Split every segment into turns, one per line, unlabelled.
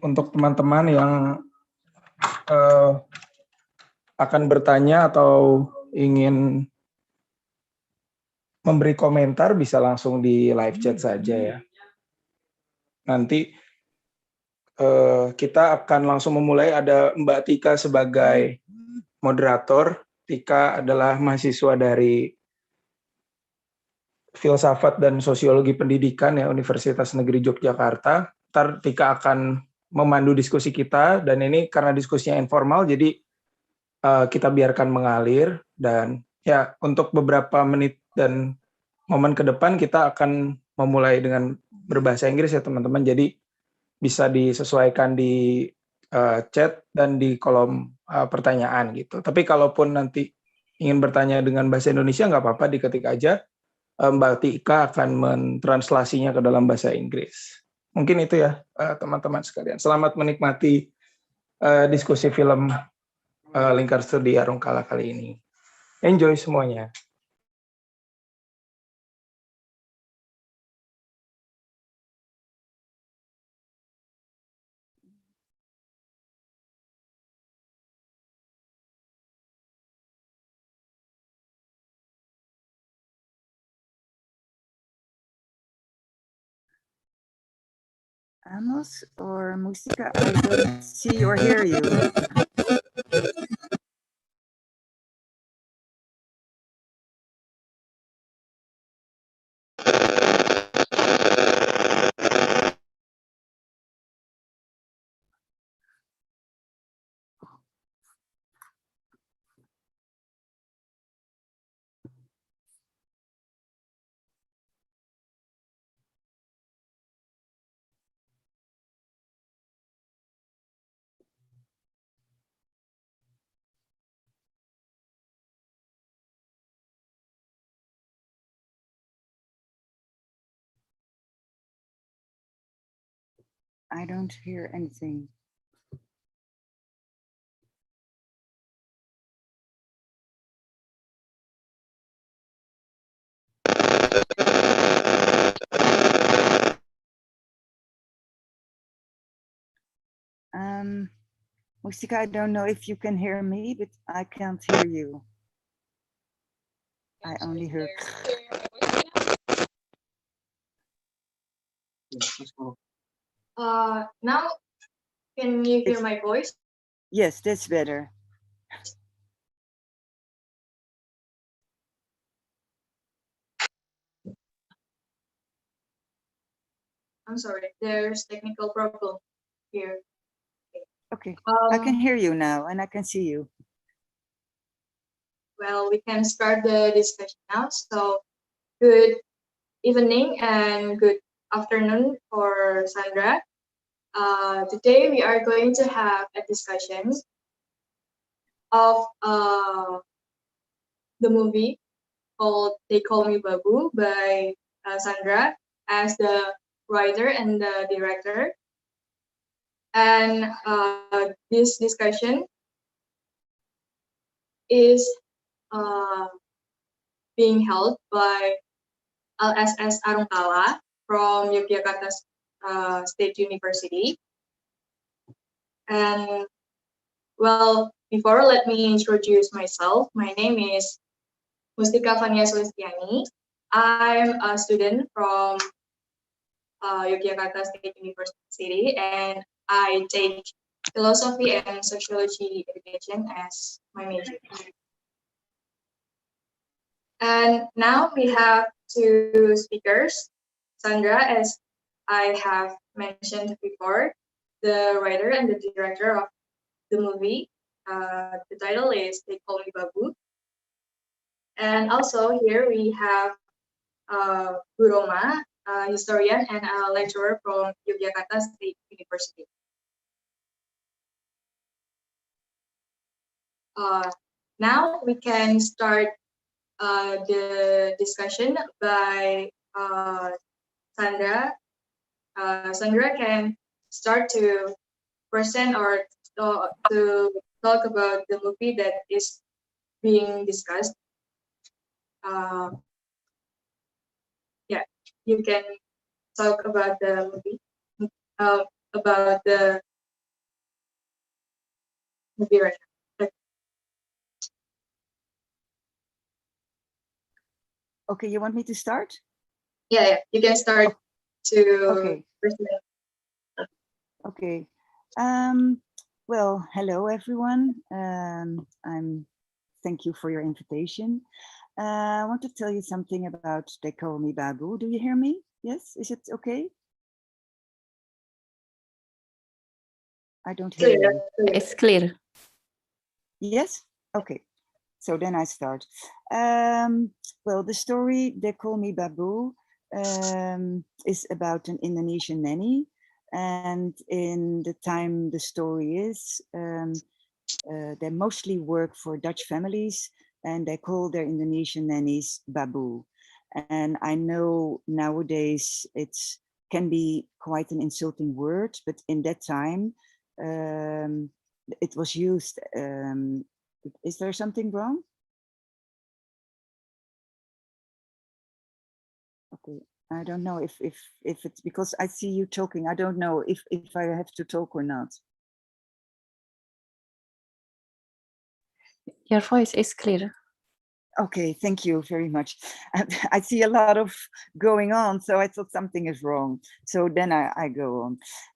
untuk teman-teman yang akan bertanya atau ingin memberi komentar bisa langsung di live chat saja ya. Nanti kita akan langsung memulai. Ada Mbak Tika sebagai moderator. Tika adalah mahasiswa dari Filsafat dan Sosiologi Pendidikan ya Universitas Negeri Yogyakarta. Ntar Tika akan memandu diskusi kita, dan ini karena diskusinya informal jadi kita biarkan mengalir, dan ya untuk beberapa menit dan momen ke depan kita akan memulai dengan berbahasa Inggris ya teman-teman, jadi bisa disesuaikan di chat dan di kolom pertanyaan gitu. Tapi kalaupun nanti ingin bertanya dengan bahasa Indonesia nggak apa-apa, diketik aja. Mbak Tika akan mentranslasinya ke dalam bahasa Inggris. Mungkin itu ya teman-teman sekalian. Selamat menikmati diskusi film Lingkar Studi Arungkala kali ini. Enjoy semuanya.
Amos or Musika, I don't see or hear you. I don't hear anything. Musika, I don't know if you can hear me, but I can't hear you. I only hear.
Now, can you hear my voice?
Yes, that's better.
I'm sorry, there's technical problem here.
Okay, I can hear you now and I can see you.
Well, we can start the discussion now. So, good evening and good afternoon for Sandra. Today we are going to have a discussion of the movie called They Call Me Babu by Sandra as the writer and the director. And this discussion is being held by LSS Arungkala from Yogyakarta State University. And well, before, let me introduce myself. My name is Mustika Fania Sulistiani. I'm a student from Yogyakarta State University, and I take philosophy and sociology education as my major. And now we have two speakers, Sandra, as I have mentioned before, the writer and the director of the movie. The title is They Call Me Babu. And also here we have Buroma, a historian and a lecturer from Yogyakarta State University. Now we can start the discussion by Sandra. Sandra can start to present or to talk about the movie that is being discussed. Yeah, you can talk about the movie, about the movie right now.
Okay, you want me to start?
Yeah, you can start to
Okay.
present.
Okay. Well, hello everyone. Thank you for your invitation. I want to tell you something about They Call Me Babu. Do you hear me? Yes, is it okay? I don't hear
Clear,
you.
clear.
It's clear.
Yes? Okay. So then I start. Well, the story They Call Me Babu is about an Indonesian nanny. And in the time the story is, they mostly work for Dutch families and they call their Indonesian nannies Babu. And I know nowadays it's can be quite an insulting word, but in that time it was used. Is there something wrong? Okay, I don't know if it's because I see you talking. I don't know if I have to talk or not.
Your voice is clear.
Okay, thank you very much. I see a lot of going on, so I thought something is wrong. So then I go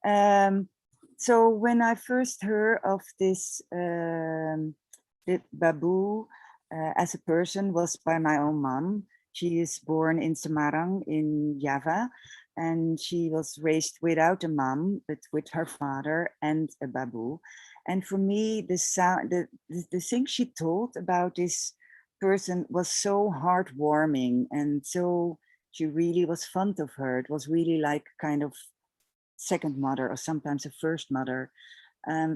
on. So when I first heard of this the Babu as a person was by my own mom. She is born in Semarang in Java, and she was raised without a mom, but with her father and a Babu. And for me, the sound, the thing she told about this person was so heartwarming, and so she really was fond of her. It was really like kind of second mother or sometimes a first mother.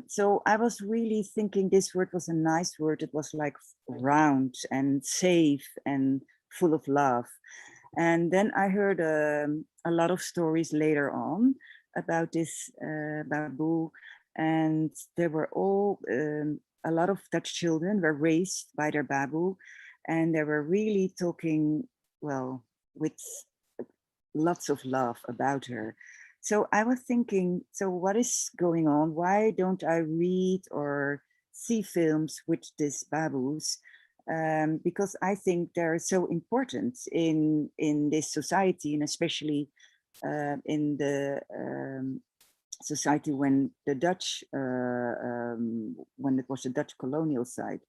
So I was really thinking this word was a nice word. It was like round and safe and full of love. And then I heard a lot of stories later on about this Babu, and there were all a lot of Dutch children were raised by their Babu, and they were really talking, well, with lots of love about her. So I was thinking, so what is going on? Why don't I read or see films with these Babus? Because I think they're so important in this society, and especially in the society when the Dutch, when it was the Dutch colonial side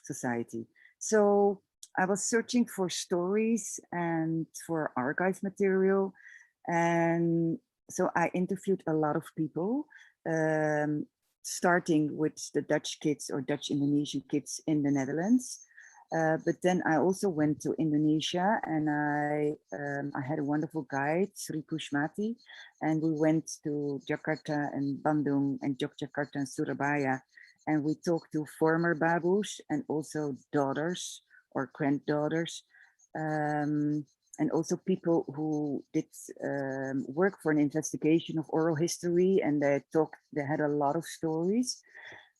society. So I was searching for stories and for archive material. And so I interviewed a lot of people, starting with the Dutch kids or Dutch Indonesian kids in the Netherlands. But then I also went to Indonesia, and I had a wonderful guide, Sri Kushmati, and we went to Jakarta and Bandung and Yogyakarta and Surabaya, and we talked to former Babus and also daughters or granddaughters, and also people who did work for an investigation of oral history, and they had a lot of stories.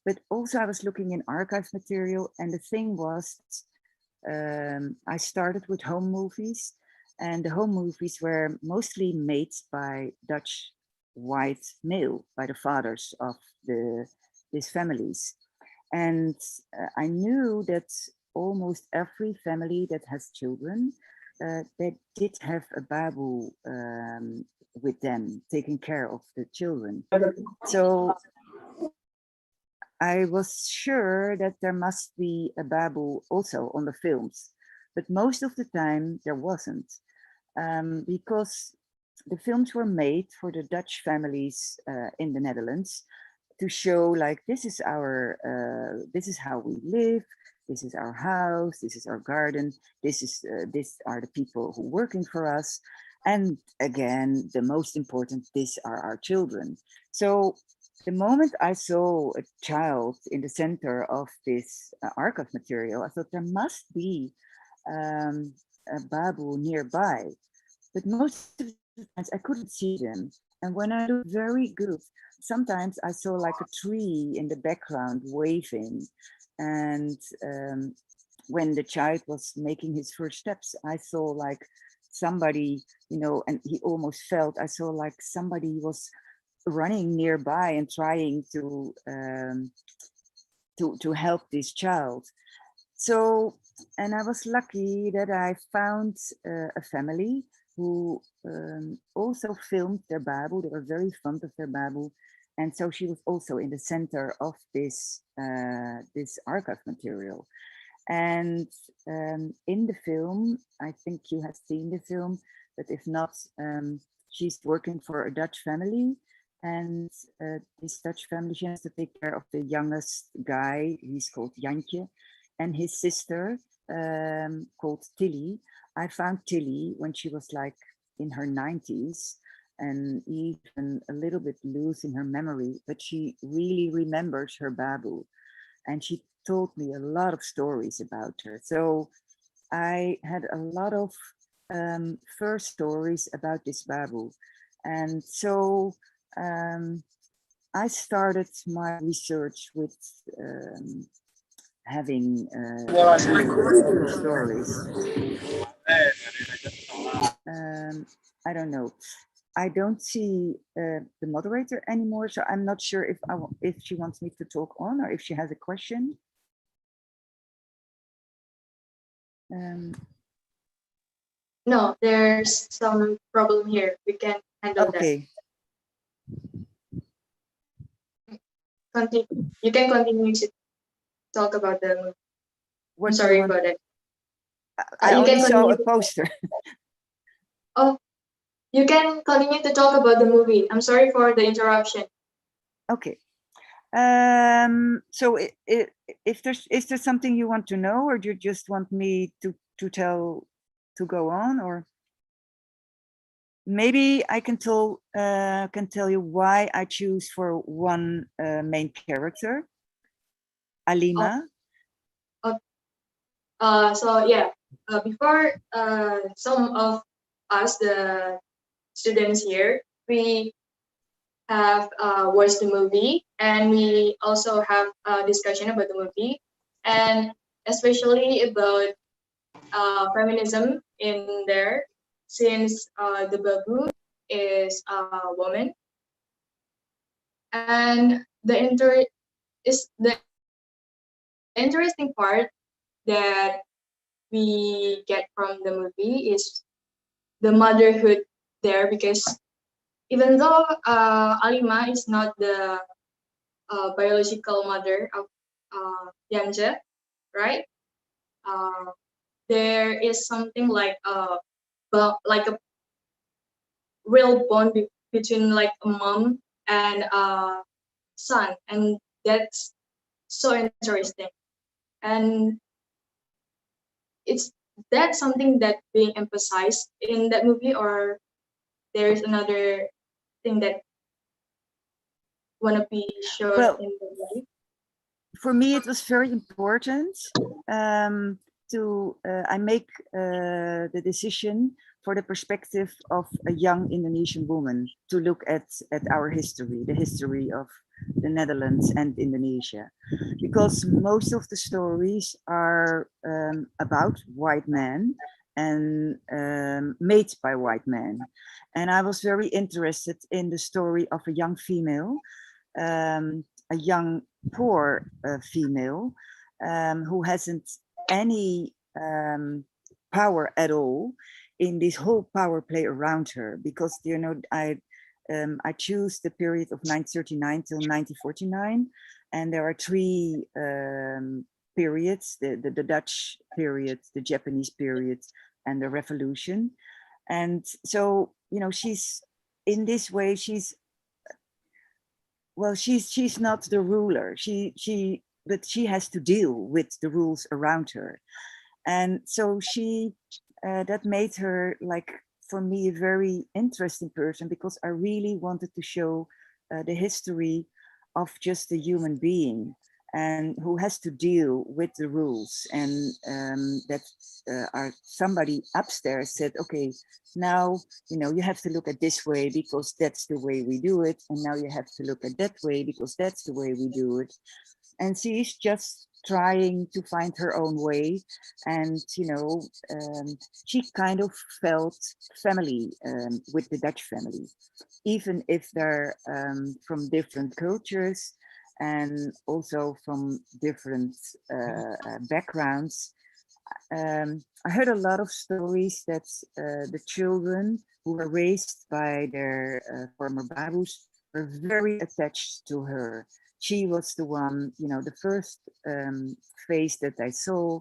But also I was looking in archive material, and the thing was, I started with home movies, and the home movies were mostly made by Dutch white male, by the fathers of these families. And I knew that almost every family that has children, they did have a Babu with them, taking care of the children. So I was sure that there must be a Babu also on the films, but most of the time there wasn't, because the films were made for the Dutch families in the Netherlands to show like, this is how we live, this is our house, this is our garden, these are the people who are working for us. And again, the most important, these are our children. So the moment I saw a child in the center of this archive material, I thought there must be a Babu nearby, but most of the times I couldn't see them. And when I looked very good, sometimes I saw like a tree in the background waving. And when the child was making his first steps, I saw like somebody, and he almost felt, I saw like somebody was running nearby and trying to help this child. So, and I was lucky that I found a family who also filmed their Babu. They were very fond of their Babu. And so she was also in the center of this, this archive material. And in the film, I think you have seen the film, but if not, she's working for a Dutch family. And this Dutch family, she has to take care of the youngest guy. He's called Jantje, and his sister called Tilly. I found Tilly when she was like in her 90s and even a little bit loose in her memory, but she really remembers her Babu. And she told me a lot of stories about her. So I had a lot of first stories about this Babu. And so I started my research with having stories. I don't know. I don't see the moderator anymore, so I'm not sure if she wants me to talk on or if she has a question.
No, there's some problem here. We can handle
okay.
that. You can continue to talk about the movie. I'm sorry about it.
I only saw a poster.
Oh, you can continue to talk about the movie. I'm sorry for the interruption.
Okay. So is there something you want to know, or do you just want me to go on, or maybe I can tell you why I choose for one main character, Alima.
So yeah, before some of us, the students here, we have watched the movie, and we also have a discussion about the movie, and especially about feminism in there, since the Babu is a woman, and the interesting part that we get from the movie is the motherhood there, because even though Alima is not the biological mother of Yanja, right? There is something like a real bond between like a mom and a son, and that's so interesting. And it's that something that being emphasized in that movie, or there's another thing that wanna be shown in the movie?
For me, it was very important I make the decision for the perspective of a young Indonesian woman to look at our history, the history of the Netherlands and Indonesia, because most of the stories are about white men and made by white men. And I was very interested in the story of a young female, a young poor female who hasn't any power at all in this whole power play around her, because you know I choose the period of 1939 till 1949, and there are three periods: the Dutch period, the Japanese period, and the Revolution. And so you know, she's in this way, she's not the ruler. But she has to deal with the rules around her, and so she that made her, like, for me, a very interesting person, because I really wanted to show the history of just a human being and who has to deal with the rules, and that somebody upstairs said, okay, now you know you have to look at this way because that's the way we do it, and now you have to look at that way because that's the way we do it. and she is just trying to find her own way. And she kind of felt family with the Dutch family, even if they're from different cultures and also from different backgrounds. I heard a lot of stories that the children who were raised by their former Babus were very attached to her. She was the one, the first face that I saw.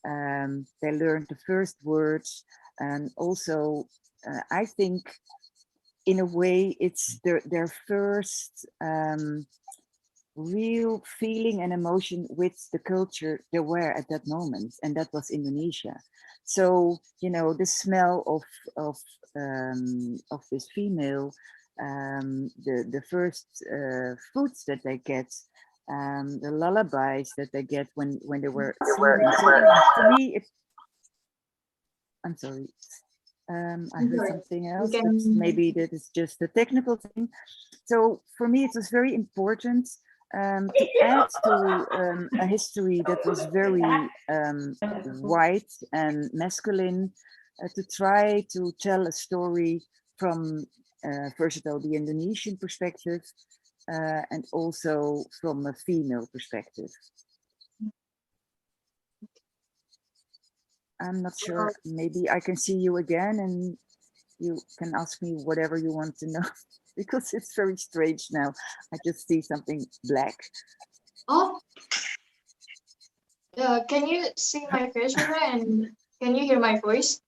They learned the first words, and also I think in a way it's their first real feeling and emotion with the culture they were at that moment, and that was Indonesia. So the smell of this female, the first foods that they get, the lullabies that they get when they were sleeping. So for me, I'm sorry. I heard something else, but maybe that is just a technical thing. So for me, it was very important to add to a history that was very white and masculine, to try to tell a story from, first of all, the Indonesian perspective, and also from a female perspective. I'm not sure, maybe I can see you again and you can ask me whatever you want to know, because it's very strange now. I just see something black.
Oh, can you see my face, and can you hear my voice?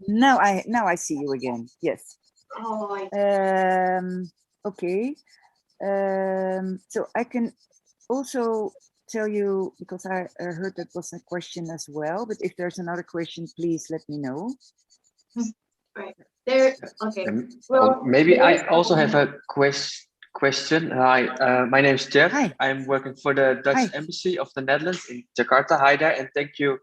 Now I see you again. Yes.
Oh,
okay. So I can also tell you, because I heard that was a question as well, but if there's another question, please let me know.
Right there. Okay.
Well, maybe I also have a question. Hi, my name is Jeff.
Hi.
I'm working for the Dutch Embassy of the Netherlands in Jakarta. Hi there, and thank you,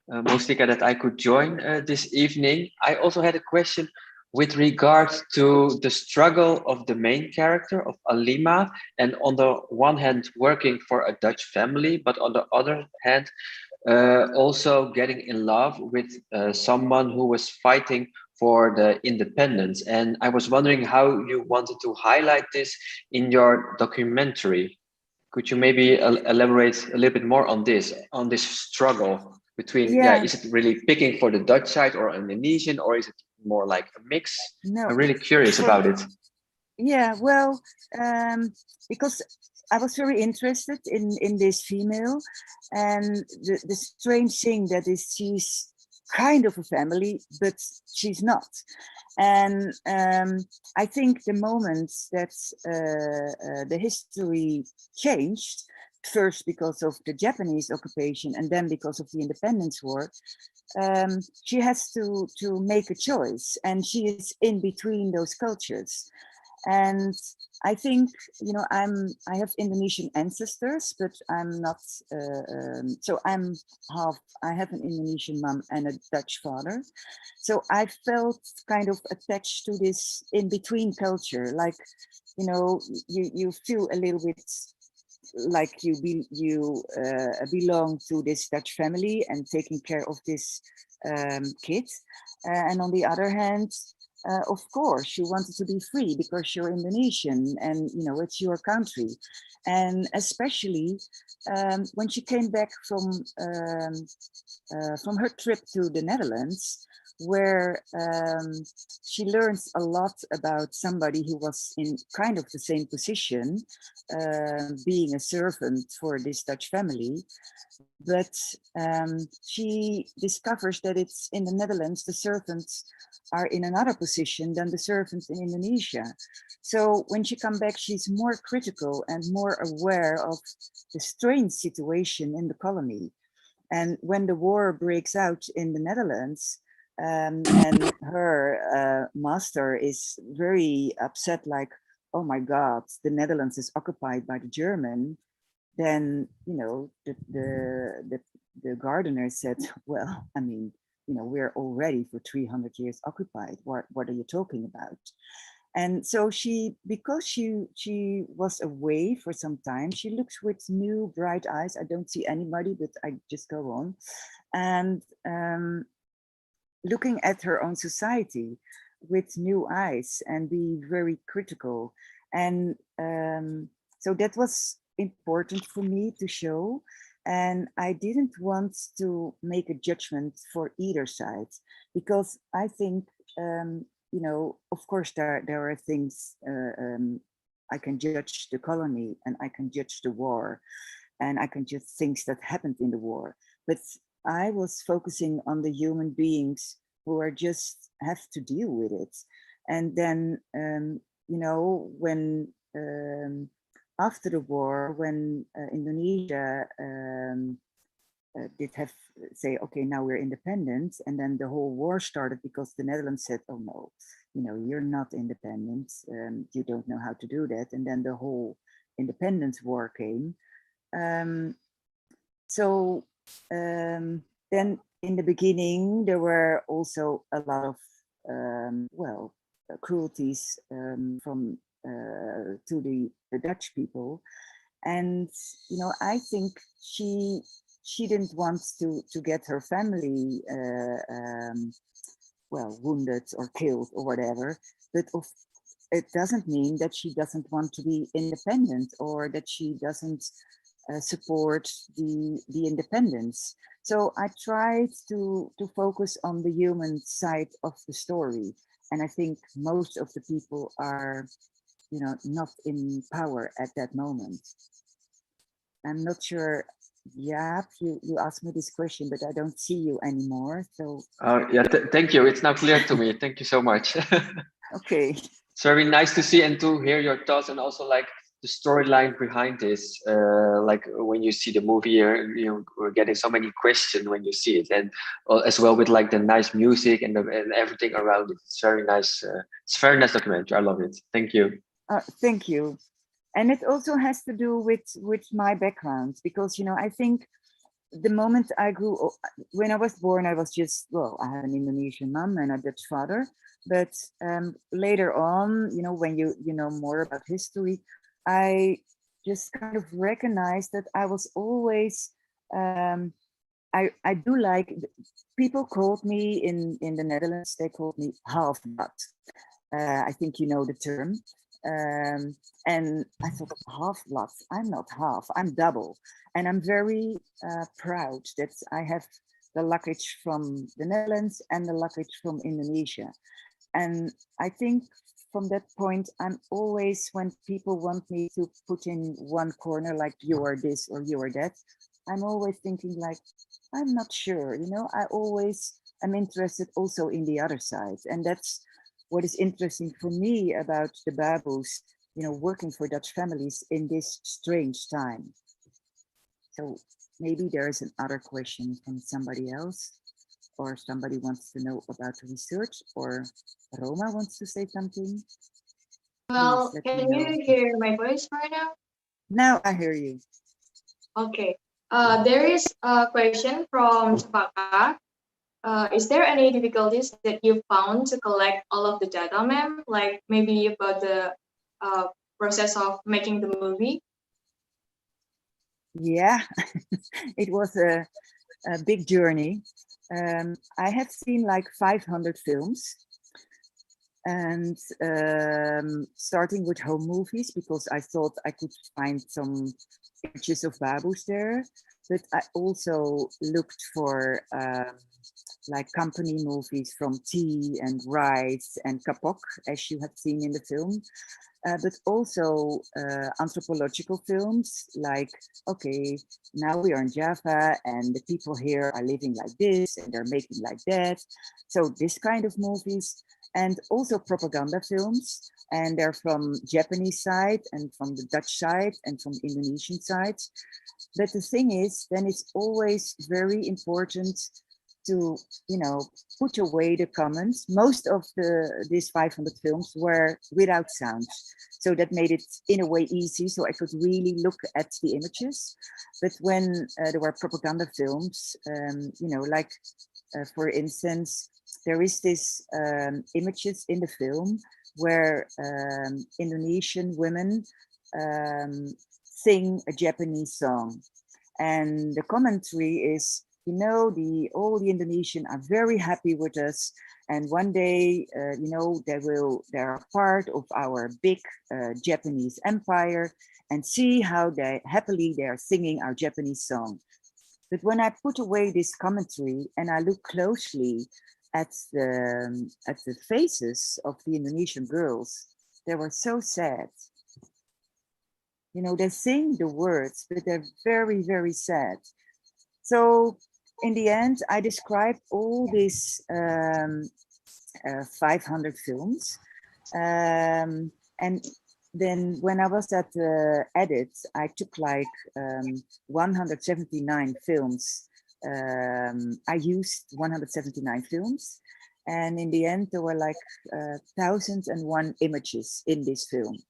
Mostika, that I could join this evening. I also had a question with regard to the struggle of the main character of Alima, and on the one hand working for a Dutch family, but on the other hand also getting in love with someone who was fighting for the independence. And I was wondering how you wanted to highlight this in your documentary. Could you maybe elaborate a little bit more on this struggle between, is it really picking for the Dutch side or Indonesian, or is it more like a mix?
No,
I'm really curious about it.
Yeah, well, because I was very interested in this female, and the strange thing that is she's kind of a family, but she's not. And I think the moment that the history changed, first because of the Japanese occupation and then because of the Independence War, she has to make a choice, and she is in between those cultures. And I think, I have Indonesian ancestors, but I'm not, so I have an Indonesian mom and a Dutch father. So I felt kind of attached to this in-between culture, like, you feel a little bit like you belong to this Dutch family and taking care of this kid. And on the other hand, of course, you wanted to be free because you're Indonesian and, it's your country. And especially when she came back from her trip to the Netherlands, where she learns a lot about somebody who was in kind of the same position, being a servant for this Dutch family. But she discovers that it's in the Netherlands, the servants are in another position than the servants in Indonesia. So when she comes back, she's more critical and more aware of the strange situation in the colony. And when the war breaks out in the Netherlands, and her master is very upset, like, oh my God, the Netherlands is occupied by the German. Then, the gardener said, well, I mean, we're already for 300 years occupied. What are you talking about? And so because she was away for some time, she looks with new bright eyes. I don't see anybody, but I just go on. And looking at her own society with new eyes and be very critical. And so that was important for me to show. And I didn't want to make a judgment for either side, because I think, you know, of course, there are things I can judge the colony and I can judge the war and I can judge things that happened in the war. But I was focusing on the human beings who are just have to deal with it. And then, you know, when after the war, when Indonesia did have say, okay, now we're independent, and then the whole war started because the Netherlands said, oh no, you know, you're not independent, you don't know how to do that, and then the whole independence war came. So then in the beginning there were also a lot of well, cruelties from to the Dutch people, and you know, I think she didn't want to get her family well, wounded or killed or whatever, but it doesn't mean that she doesn't want to be independent or that she doesn't support the independence. So I tried to focus on the human side of the story, and I think most of the people are, you know, not in power at that moment. I'm not sure. Yeah, you asked me this question, but I don't see you anymore. So
yeah, thank you. It's now clear to me. Thank you so much.
okay.
It's very nice to see and to hear your thoughts, and also like the storyline behind this. Like when you see the movie, you know, we're getting so many questions when you see it, and as well with like the nice music and everything around it. It's very nice. It's a very nice documentary. I love it. Thank you.
Thank you. And it also has to do with my background, because, you know, I think the moment I grew, when I was born, I was just, well, I have an Indonesian mom and a Dutch father. But later on, you know, when you know more about history, I just kind of recognized that I was always, I do like, people called me in the Netherlands, they called me half blood. I think you know the term. And I thought, half blood, I'm not half, I'm double. And I'm very proud that I have the luggage from the Netherlands and the luggage from Indonesia. And I think from that point, I'm always, when people want me to put in one corner, like you are this or you are that, I'm always thinking like, I'm not sure, you know, I always am interested also in the other side. And that's what is interesting for me about the Babus, you know, working for Dutch families in this strange time. So maybe there is another question from somebody else, or somebody wants to know about research, or Roma wants to say something.
Well, can you hear my voice right now?
Now I hear you.
Okay. There is a question from Chapaka. Is there any difficulties that you found to collect all of the data, ma'am? Like maybe about the process of making the movie?
Yeah, it was a big journey. I have seen like 500 films, and starting with home movies, because I thought I could find some images of Babus there, but I also looked for like company movies from tea and rice and kapok, as you have seen in the film. But also anthropological films like, okay, now we are in Java and the people here are living like this and they're making like that. So this kind of movies, and also propaganda films. And they're from Japanese side and from the Dutch side and from Indonesian side. But the thing is, then it's always very important to, you know, put away the comments. Most of these 500 films were without sound. So that made it in a way easy. So I could really look at the images. But when there were propaganda films, you know, like for instance, there is this images in the film where Indonesian women sing a Japanese song. And the commentary is, you know, all the Indonesian are very happy with us. And one day, you know, they're part of our big Japanese empire, and see how happily they are singing our Japanese song. But when I put away this commentary and I look closely at the faces of the Indonesian girls, they were so sad. You know, they sing the words, but they're very, very sad. So in the end, I described all these 500 films. And then when I was at the edit, I took like 179 films. I used 179 films. And in the end, there were like 1,001 images in this film.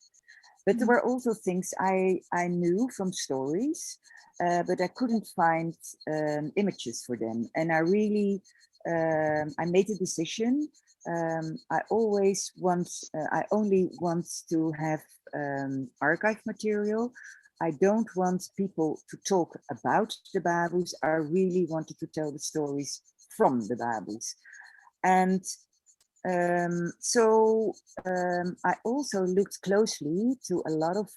But there were also things I knew from stories, but I couldn't find images for them. And I really, I made a decision. I only want to have archive material. I don't want people to talk about the Babus. I really wanted to tell the stories from the Babus. And I also looked closely to a lot of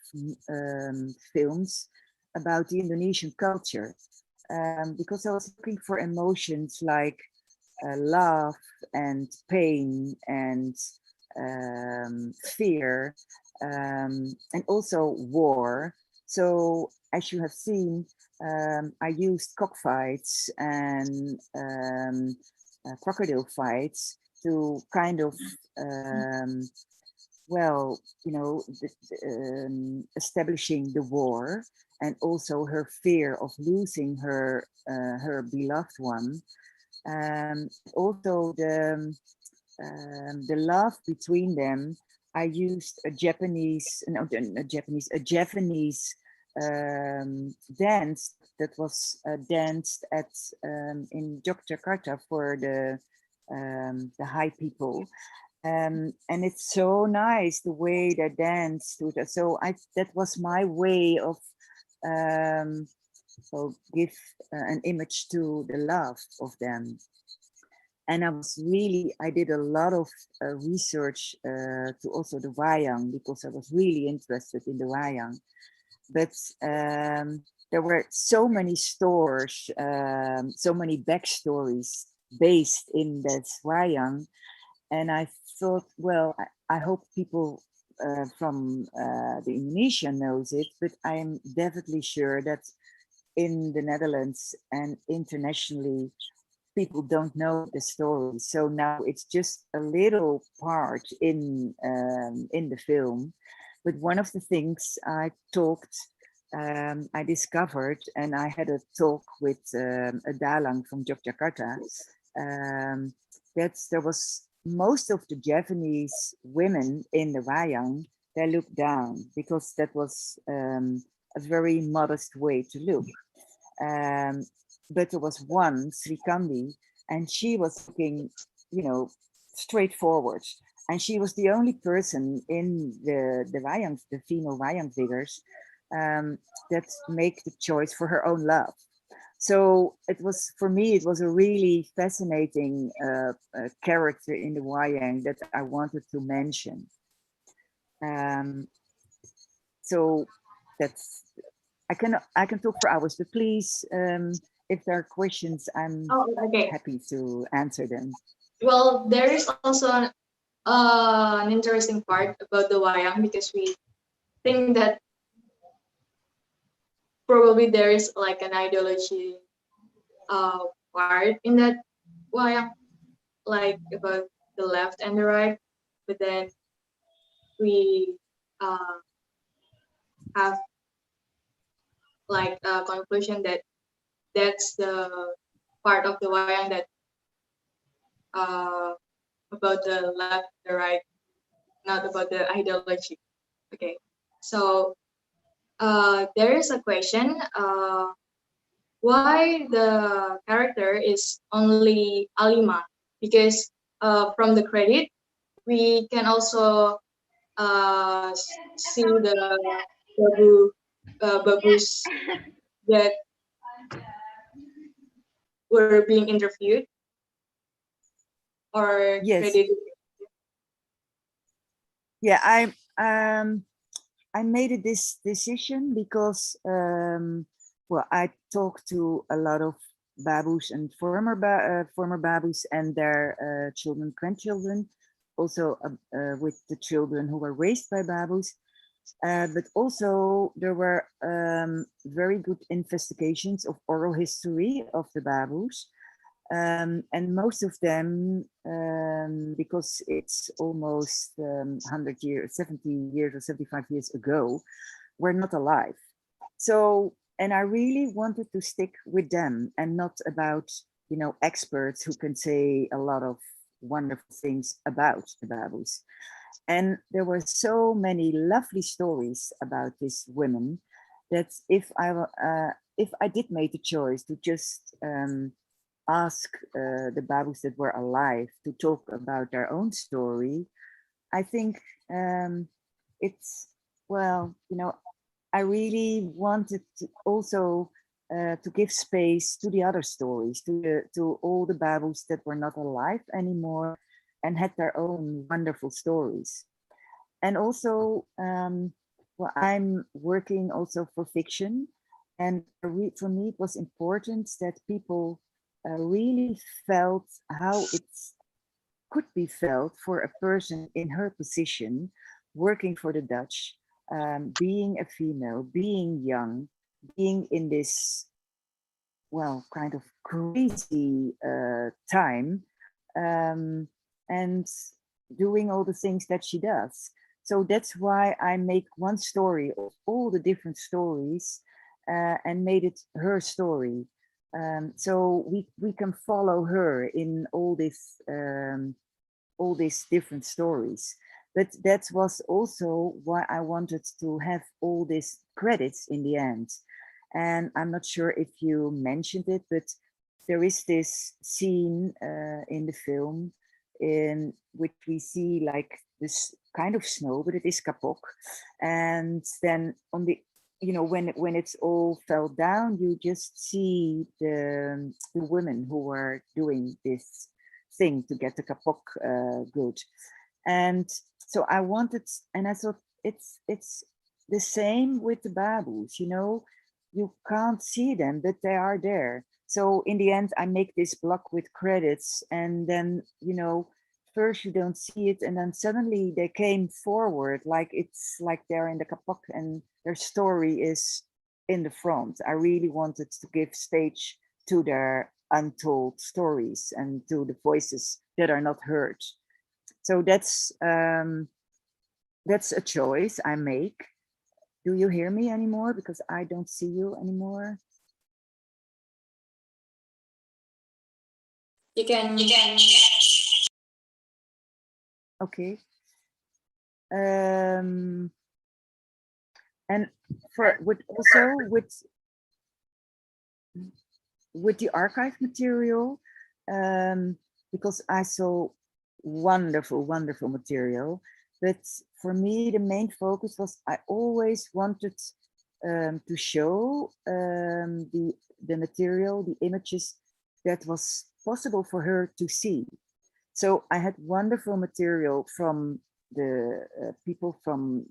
films about the Indonesian culture, because I was looking for emotions like love and pain and fear, and also war. So as you have seen, I used cockfights and crocodile fights to kind of, well, you know, establishing the war, and also her fear of losing her beloved one. Also the love between them. I used a Japanese dance that was danced at in Yogyakarta for the high people, and it's so nice the way they dance to that. So that was my way of give an image to the love of them. And I did a lot of research to also the wayang, because I was really interested in the wayang. But there were so many stories, so many backstories based in that wayang. And I thought, well, I hope people from the Indonesian knows it, but I'm definitely sure that in the Netherlands and internationally, people don't know the story. So now it's just a little part in the film. But one of the things I discovered, and I had a talk with a dalang from Yogyakarta, that there was most of the Japanese women in the wayang, they looked down, because that was a very modest way to look. But there was one, Srikandi, and she was looking, you know, straightforward. And she was the only person in the wayang, the female wayang figures, that make the choice for her own love. So it was, for me, it was a really fascinating character in the wayang that I wanted to mention. So that's, I can talk for hours, but please, if there are questions, I'm happy to answer them.
Well, there is also an interesting part about the wayang, because we think that probably there is like an ideology part in that wayang, like about the left and the right, but then we have like a conclusion that that's the part of the wayang that about the left, the right, not about the ideology. Okay, so there is a question, why the character is only Alima? Because from the credit, we can also see the Babus that were being interviewed or
Yes.
credited.
Yeah, I made this decision because well, I talked to a lot of babus and former babus and their children, grandchildren, also with the children who were raised by babus. But also there were very good investigations of oral history of the babus. And most of them, because it's almost 100 years, 70 years or 75 years ago, were not alive. So, and I really wanted to stick with them and not about, you know, experts who can say a lot of wonderful things about the babus. And there were so many lovely stories about these women that if I did make the choice to just ask the babus that were alive to talk about their own story, I think it's, well, you know, I really wanted to also to give space to the other stories, to all the babus that were not alive anymore and had their own wonderful stories. And also, well, I'm working also for fiction, and for me it was important that people really felt how it could be felt for a person in her position, working for the Dutch, being a female, being young, being in this, well, kind of crazy time, and doing all the things that she does. So that's why I make one story of all the different stories and made it her story. So we can follow her in all these different stories. But that was also why I wanted to have all these credits in the end. And I'm not sure if you mentioned it, but there is this scene in the film in which we see like this kind of snow, but it is kapok. And then on the, you know, when it's all fell down, you just see the women who were doing this thing to get the kapok good. And so I wanted, and I thought it's the same with the babus, you know, you can't see them, but they are there. So in the end, I make this block with credits, and then, you know, first you don't see it, and then suddenly they came forward, like it's like they're in the kapok and their story is in the front. I really wanted to give stage to their untold stories and to the voices that are not heard. So that's a choice I make. Do you hear me anymore? Because I don't see you anymore.
You can.
Okay. And for with the archive material, because I saw wonderful material, but for me the main focus was I always wanted to show the material, the images that was possible for her to see. So I had wonderful material from the people from,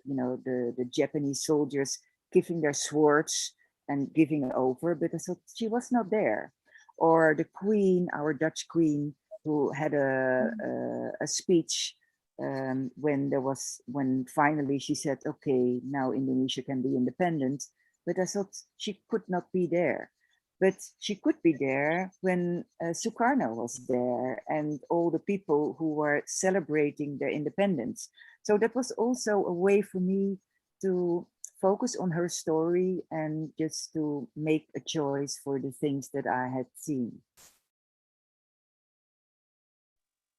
you know, the Japanese soldiers giving their swords and giving over, but I thought she was not there. Or the queen, our Dutch queen, who had a speech when finally she said, okay, now Indonesia can be independent. But I thought she could not be there. But she could be there when Sukarno was there and all the people who were celebrating their independence. So that was also a way for me to focus on her story and just to make a choice for the things that I had seen.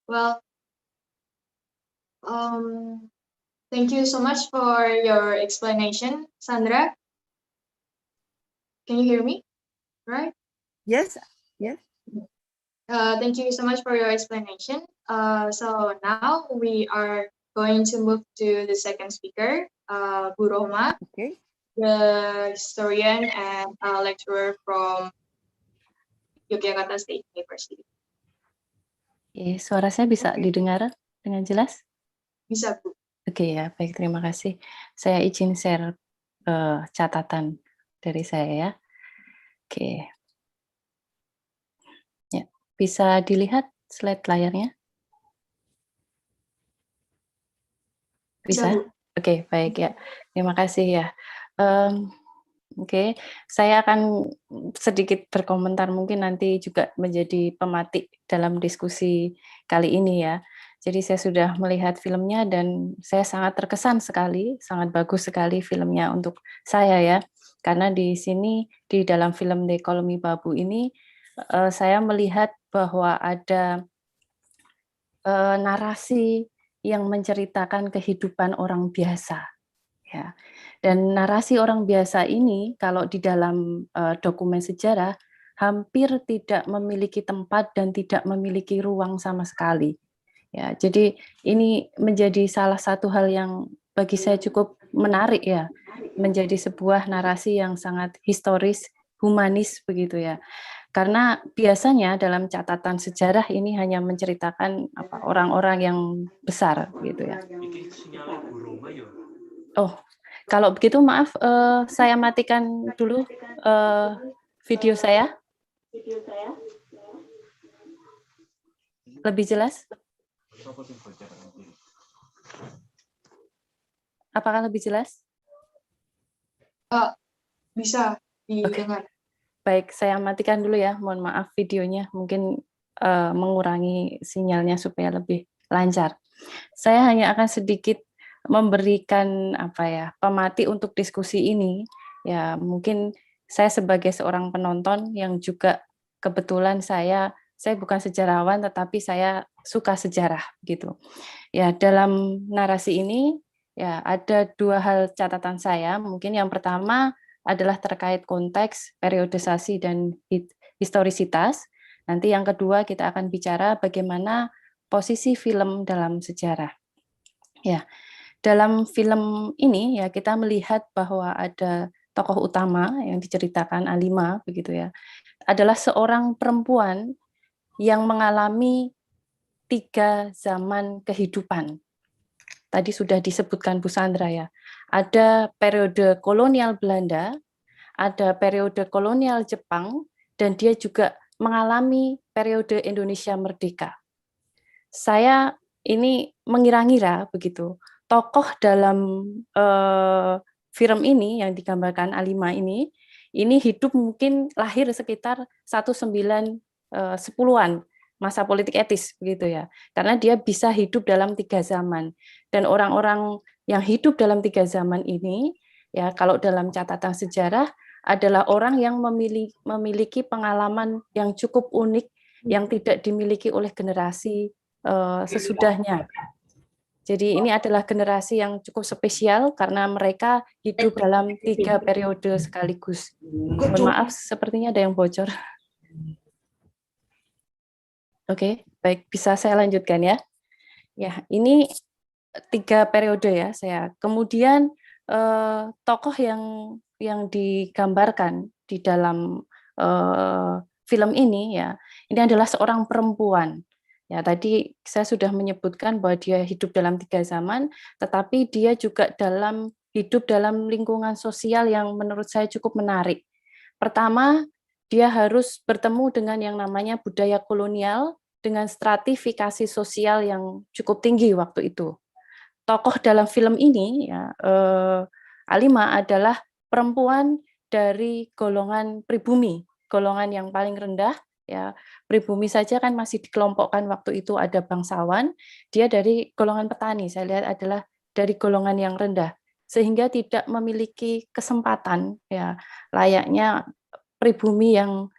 Well, thank you so much for your explanation, Sandra. Can you hear me? Right?
Yes, yes.
Thank you so much for your explanation. So now we are going to move to the second speaker, Bu Roma,
Okay.
the historian and lecturer from Yogyakarta State University.
Suara saya bisa
Oke.
didengar dengan jelas?
Bisa, Bu.
Oke ya, baik, terima kasih. Saya izin share catatan dari saya ya. Oke. Ya, bisa dilihat slide layarnya?
Bisa,
Bisa?
Bu.
Oke, baik ya. Terima kasih ya. Oke, saya akan sedikit berkomentar, mungkin nanti juga menjadi pematik dalam diskusi kali ini ya. Jadi saya sudah melihat filmnya dan saya sangat terkesan sekali, sangat bagus sekali filmnya untuk saya ya. Karena di sini, di dalam film The Call Me Babu ini, saya melihat bahwa ada narasi yang menceritakan kehidupan orang biasa. Ya. Dan narasi orang biasa ini kalau di dalam dokumen sejarah hampir tidak memiliki tempat dan tidak memiliki ruang sama sekali. Ya, jadi ini menjadi salah satu hal yang bagi saya cukup menarik ya, menjadi sebuah narasi yang sangat historis, humanis begitu ya. Karena biasanya dalam catatan sejarah ini hanya menceritakan orang-orang yang besar gitu ya. Oh, kalau begitu maaf, saya matikan dulu video saya. Lebih jelas? Apakah lebih jelas?
Bisa didengar.
Baik, saya matikan dulu ya. Mohon maaf videonya, mungkin mengurangi sinyalnya supaya lebih lancar. Saya hanya akan sedikit memberikan pemati untuk diskusi ini. Ya, mungkin saya sebagai seorang penonton yang juga kebetulan saya bukan sejarawan tetapi saya suka sejarah gitu. Ya, dalam narasi ini ya ada dua hal catatan saya. Mungkin yang pertama adalah terkait konteks, periodisasi dan historisitas. Nanti yang kedua kita akan bicara bagaimana posisi film dalam sejarah. Ya, dalam film ini ya kita melihat bahwa ada tokoh utama yang diceritakan Alima begitu ya. Adalah seorang perempuan yang mengalami 3 zaman kehidupan. Tadi sudah disebutkan Bu Sandra ya. Ada periode kolonial Belanda, ada periode kolonial Jepang, dan dia juga mengalami periode Indonesia Merdeka. Saya ini mengira-ngira begitu, tokoh dalam film ini yang digambarkan Alima ini hidup mungkin lahir sekitar 1910-an, masa politik etis begitu ya. Karena dia bisa hidup dalam 3 zaman. Dan orang-orang yang hidup dalam 3 zaman ini ya kalau dalam catatan sejarah adalah orang yang memiliki pengalaman yang cukup unik yang tidak dimiliki oleh generasi sesudahnya. Jadi ini adalah generasi yang cukup spesial karena mereka hidup dalam 3 periode sekaligus. Mohon maaf, sepertinya ada yang bocor. Oke, baik, bisa saya lanjutkan ya. Ya, ini 3 periode ya saya. Kemudian tokoh yang digambarkan di dalam film ini ya, ini adalah seorang perempuan. Ya, tadi saya sudah menyebutkan bahwa dia hidup dalam 3 zaman, tetapi dia juga hidup dalam lingkungan sosial yang menurut saya cukup menarik. Pertama, dia harus bertemu dengan yang namanya budaya kolonial dengan stratifikasi sosial yang cukup tinggi waktu itu. Tokoh dalam film ini ya, Alima adalah perempuan dari golongan pribumi, golongan yang paling rendah ya. Pribumi saja kan masih dikelompokkan waktu itu ada bangsawan, dia dari golongan petani, saya lihat adalah dari golongan yang rendah sehingga tidak memiliki kesempatan ya layaknya pribumi yang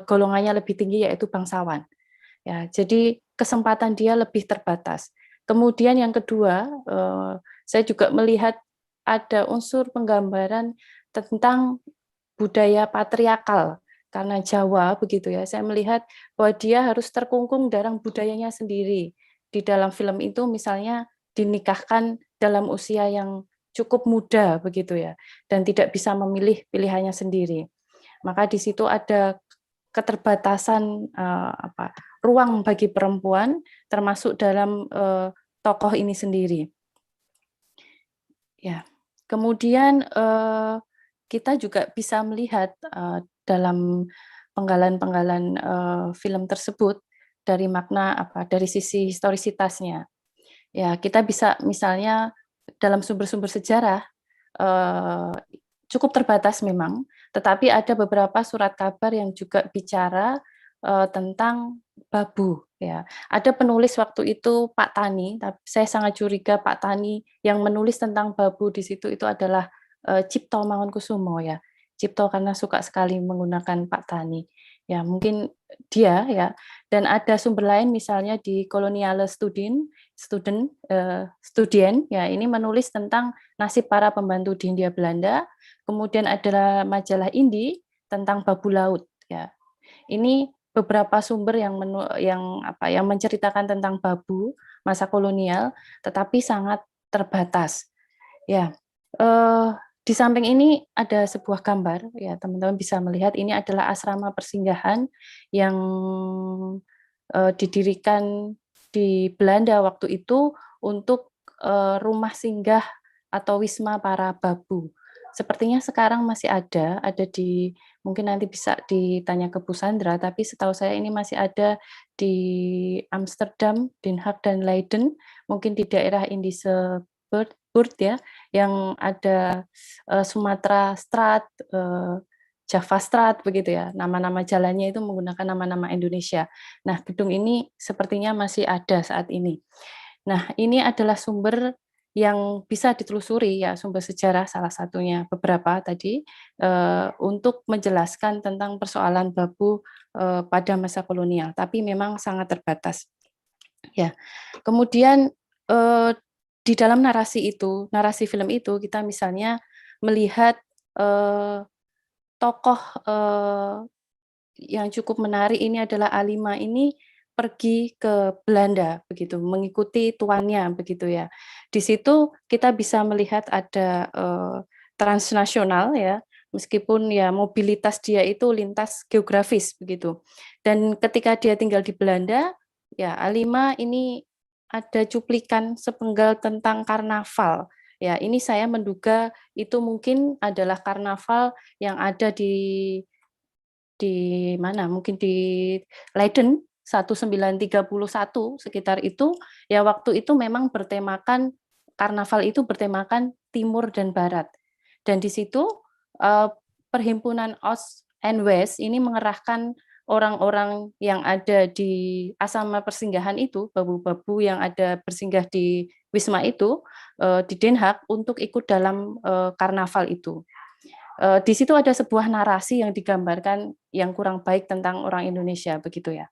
golongannya lebih tinggi yaitu bangsawan. Ya, jadi kesempatan dia lebih terbatas. Kemudian yang kedua, saya juga melihat ada unsur penggambaran tentang budaya patriarkal karena Jawa begitu ya. Saya melihat bahwa dia harus terkungkung dalam budayanya sendiri. Di dalam film itu misalnya dinikahkan dalam usia yang cukup muda begitu ya, dan tidak bisa memilih pilihannya sendiri. Maka di situ ada keterbatasan ruang bagi perempuan, termasuk dalam tokoh ini sendiri. Ya, kemudian kita juga bisa melihat dalam penggalan-penggalan film tersebut dari makna dari sisi historisitasnya. Ya, kita bisa misalnya dalam sumber-sumber sejarah cukup terbatas memang, tetapi ada beberapa surat kabar yang juga bicara tentang Babu. Ya, ada penulis waktu itu Pak Tani, tapi saya sangat curiga Pak Tani yang menulis tentang Babu di situ itu adalah Cipto Mangunkusumo ya. Cipto karena suka sekali menggunakan Pak Tani. Ya, mungkin dia ya. Dan ada sumber lain misalnya di Koloniale Studien ya, ini menulis tentang nasib para pembantu di Hindia Belanda. Kemudian ada majalah Indi tentang babu laut ya. Ini beberapa sumber yang menceritakan tentang babu masa kolonial, tetapi sangat terbatas. Ya, di samping ini ada sebuah gambar ya, teman-teman bisa melihat ini adalah asrama persinggahan yang didirikan di Belanda waktu itu untuk rumah singgah atau wisma para babu. Sepertinya sekarang masih ada di, mungkin nanti bisa ditanya ke Bu Sandra, tapi setahu saya ini masih ada di Amsterdam, Den Haag, dan Leiden, mungkin di daerah Indische Buurt ya, yang ada Sumatera Straat, Java Straat begitu ya, nama-nama jalannya itu menggunakan nama-nama Indonesia. Nah, gedung ini sepertinya masih ada saat ini. Nah, ini adalah sumber yang bisa ditelusuri ya, sumber sejarah salah satunya beberapa tadi untuk menjelaskan tentang persoalan babu pada masa kolonial, tapi memang sangat terbatas. Ya, kemudian di dalam narasi film itu kita misalnya melihat tokoh yang cukup menarik ini adalah Alima ini pergi ke Belanda begitu, mengikuti tuannya begitu ya. Di situ kita bisa melihat ada transnasional ya, meskipun ya mobilitas dia itu lintas geografis begitu. Dan ketika dia tinggal di Belanda, ya Alima ini ada cuplikan sepenggal tentang karnaval. Ya, ini saya menduga itu mungkin adalah karnaval yang ada di mana? Mungkin di Leiden 1931 sekitar itu, ya waktu itu memang bertemakan karnaval itu bertemakan timur dan barat. Dan di situ perhimpunan Ost and West ini mengerahkan orang-orang yang ada di asrama persinggahan itu, babu-babu yang ada bersinggah di Wisma itu, di Den Haag untuk ikut dalam karnaval itu. Di situ ada sebuah narasi yang digambarkan yang kurang baik tentang orang Indonesia begitu ya,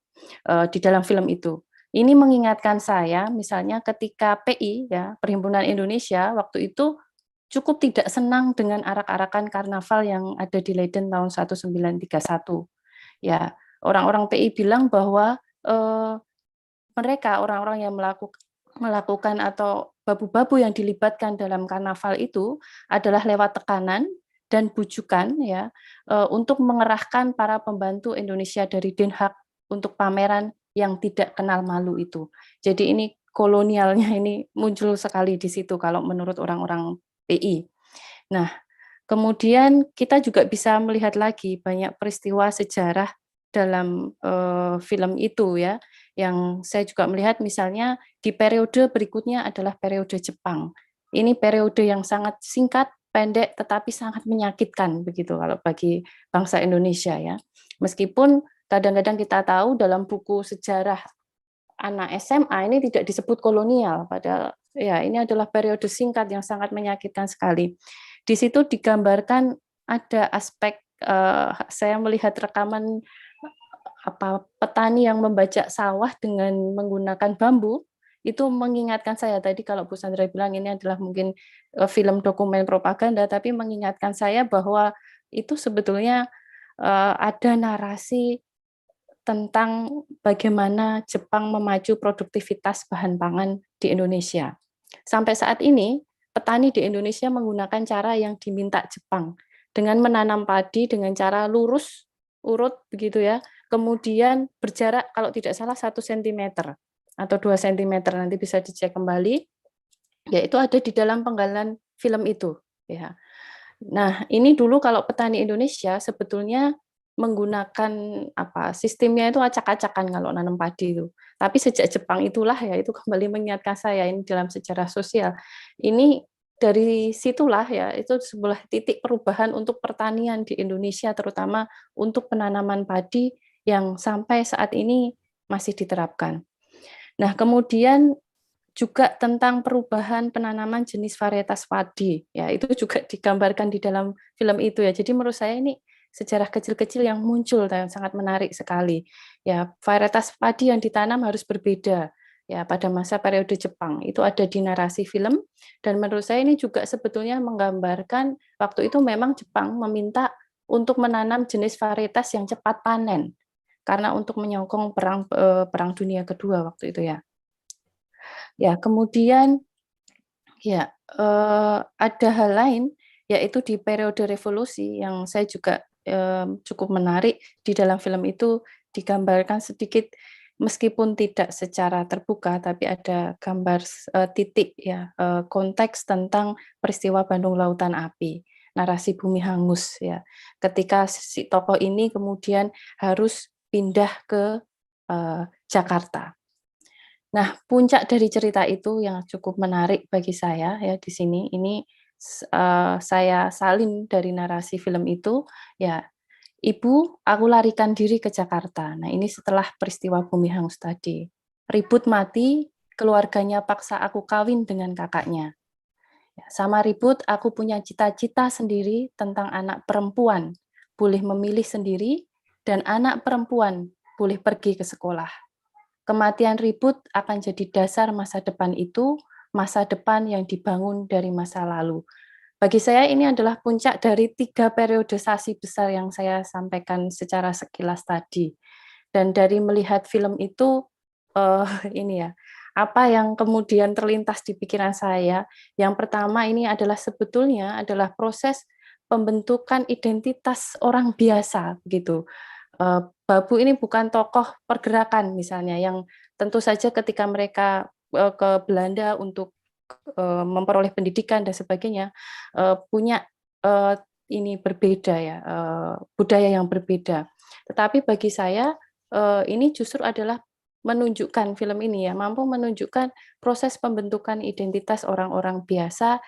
di dalam film itu. Ini mengingatkan saya misalnya ketika PI ya, Perhimpunan Indonesia waktu itu cukup tidak senang dengan arak-arakan karnaval yang ada di Leiden tahun 1931. Ya, orang-orang PI bilang bahwa mereka orang-orang yang melakukan atau babu-babu yang dilibatkan dalam karnaval itu adalah lewat tekanan dan bujukan ya untuk mengerahkan para pembantu Indonesia dari Den Haag untuk pameran yang tidak kenal malu itu. Jadi ini kolonialnya ini muncul sekali di situ kalau menurut orang-orang PI. Nah, kemudian kita juga bisa melihat lagi banyak peristiwa sejarah dalam film itu ya, yang saya juga melihat misalnya di periode berikutnya adalah periode Jepang. Ini periode yang sangat singkat, pendek, tetapi sangat menyakitkan begitu kalau bagi bangsa Indonesia ya. Meskipun kadang-kadang kita tahu dalam buku sejarah anak SMA ini tidak disebut kolonial, padahal ya ini adalah periode singkat yang sangat menyakitkan sekali. Di situ digambarkan ada aspek saya melihat rekaman petani yang membajak sawah dengan menggunakan bambu, itu mengingatkan saya tadi kalau Bu Sandra bilang ini adalah mungkin film dokumen propaganda, tapi mengingatkan saya bahwa itu sebetulnya ada narasi tentang bagaimana Jepang memacu produktivitas bahan pangan di Indonesia. Sampai saat ini, petani di Indonesia menggunakan cara yang diminta Jepang, dengan menanam padi dengan cara lurus, urut begitu ya, kemudian berjarak kalau tidak salah 1 cm atau 2 cm, nanti bisa dicek kembali, yaitu ada di dalam penggalan film itu. Ya. Nah, ini dulu kalau petani Indonesia sebetulnya menggunakan sistemnya itu acak-acakan kalau nanam padi itu. Tapi sejak Jepang itulah ya, itu kembali mengingatkan saya ini dalam sejarah sosial. Ini dari situlah ya, itu sebuah titik perubahan untuk pertanian di Indonesia, terutama untuk penanaman padi yang sampai saat ini masih diterapkan. Nah, kemudian juga tentang perubahan penanaman jenis varietas padi, ya itu juga digambarkan di dalam film itu ya. Jadi menurut saya ini sejarah kecil-kecil yang muncul dan sangat menarik sekali. Ya, varietas padi yang ditanam harus berbeda. Ya, pada masa periode Jepang itu ada di narasi film, dan menurut saya ini juga sebetulnya menggambarkan waktu itu memang Jepang meminta untuk menanam jenis varietas yang cepat panen karena untuk menyokong perang dunia kedua waktu itu ya. Ya, kemudian ya ada hal lain yaitu di periode revolusi yang saya juga cukup menarik di dalam film itu digambarkan sedikit meskipun tidak secara terbuka tapi ada gambar titik ya konteks tentang peristiwa Bandung Lautan Api, narasi bumi hangus ya. Ketika si tokoh ini kemudian harus pindah ke Jakarta. Nah, puncak dari cerita itu yang cukup menarik bagi saya ya di sini, ini saya salin dari narasi film itu, ya, "Ibu, aku larikan diri ke Jakarta." Nah, ini setelah peristiwa bumi hangus tadi. Ribut mati, keluarganya paksa aku kawin dengan kakaknya. Ya, sama ribut, aku punya cita-cita sendiri tentang anak perempuan, boleh memilih sendiri, dan anak perempuan boleh pergi ke sekolah. Kematian ribut akan jadi dasar masa depan itu, masa depan yang dibangun dari masa lalu. Bagi saya ini adalah puncak dari 3 periodisasi besar yang saya sampaikan secara sekilas tadi. Dan dari melihat film itu, ini ya, apa yang kemudian terlintas di pikiran saya, yang pertama ini adalah sebetulnya adalah proses pembentukan identitas orang biasa, begitu. Babu ini bukan tokoh pergerakan misalnya yang tentu saja ketika mereka ke Belanda untuk memperoleh pendidikan dan sebagainya punya ini berbeda ya budaya yang berbeda. Tetapi bagi saya ini justru adalah menunjukkan film ini ya mampu menunjukkan proses pembentukan identitas orang-orang biasa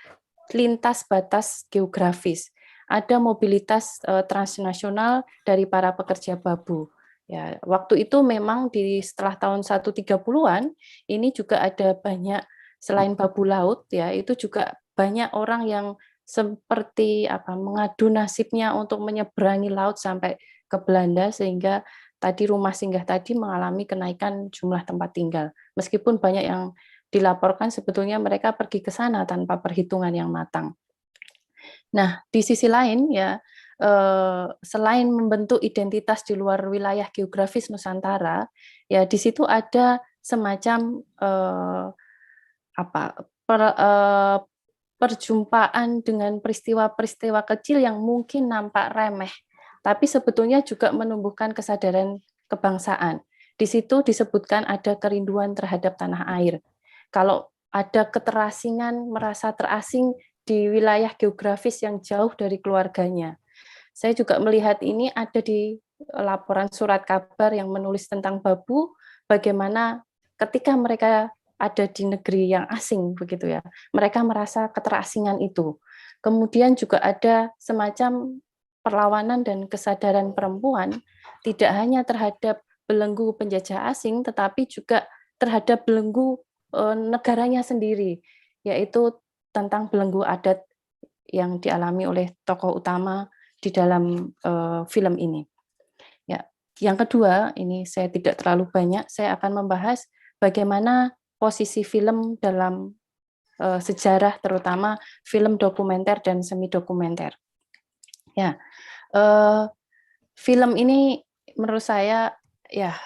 lintas batas geografis. Ada mobilitas transnasional dari para pekerja Babu. Ya, waktu itu memang setelah tahun 130-an ini juga ada banyak selain babu laut ya, itu juga banyak orang yang seperti mengadu nasibnya untuk menyeberangi laut sampai ke Belanda sehingga tadi rumah singgah tadi mengalami kenaikan jumlah tempat tinggal. Meskipun banyak yang dilaporkan sebetulnya mereka pergi ke sana tanpa perhitungan yang matang. Nah, di sisi lain ya, selain membentuk identitas di luar wilayah geografis Nusantara, ya di situ ada semacam perjumpaan dengan peristiwa-peristiwa kecil yang mungkin nampak remeh, tapi sebetulnya juga menumbuhkan kesadaran kebangsaan. Di situ disebutkan ada kerinduan terhadap tanah air. Kalau ada keterasingan, merasa terasing di wilayah geografis yang jauh dari keluarganya. Saya juga melihat ini ada di laporan surat kabar yang menulis tentang Babu, bagaimana ketika mereka ada di negeri yang asing begitu ya, mereka merasa keterasingan itu. Kemudian juga ada semacam perlawanan dan kesadaran perempuan tidak hanya terhadap belenggu penjajah asing, tetapi juga terhadap belenggu negaranya sendiri, yaitu tentang belenggu adat yang dialami oleh tokoh utama di dalam film ini. Ya, yang kedua, ini saya tidak terlalu banyak, saya akan membahas bagaimana posisi film dalam sejarah, terutama film dokumenter dan semi dokumenter. Ya, film ini menurut saya ya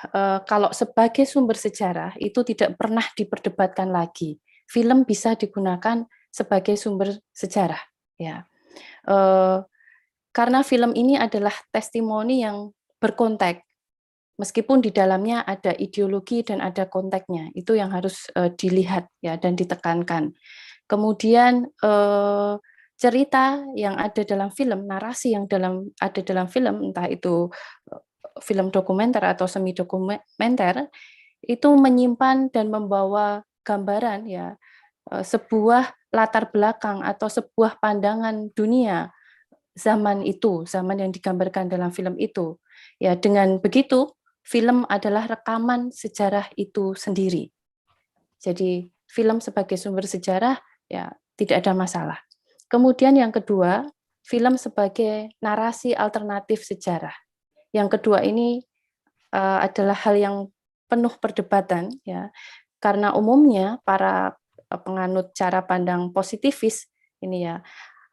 kalau sebagai sumber sejarah itu tidak pernah diperdebatkan lagi. Film bisa digunakan sebagai sumber sejarah, ya. Karena film ini adalah testimoni yang berkonteks, meskipun di dalamnya ada ideologi dan ada konteksnya, itu yang harus dilihat ya dan ditekankan. Kemudian cerita yang ada dalam film, narasi yang ada dalam film, entah itu film dokumenter atau semi dokumenter, itu menyimpan dan membawa gambaran ya sebuah latar belakang atau sebuah pandangan dunia zaman itu, zaman yang digambarkan dalam film itu. Ya, dengan begitu film adalah rekaman sejarah itu sendiri. Jadi film sebagai sumber sejarah ya tidak ada masalah. Kemudian yang kedua, film sebagai narasi alternatif sejarah. Yang kedua ini adalah hal yang penuh perdebatan ya. Karena umumnya para penganut cara pandang positivis ini ya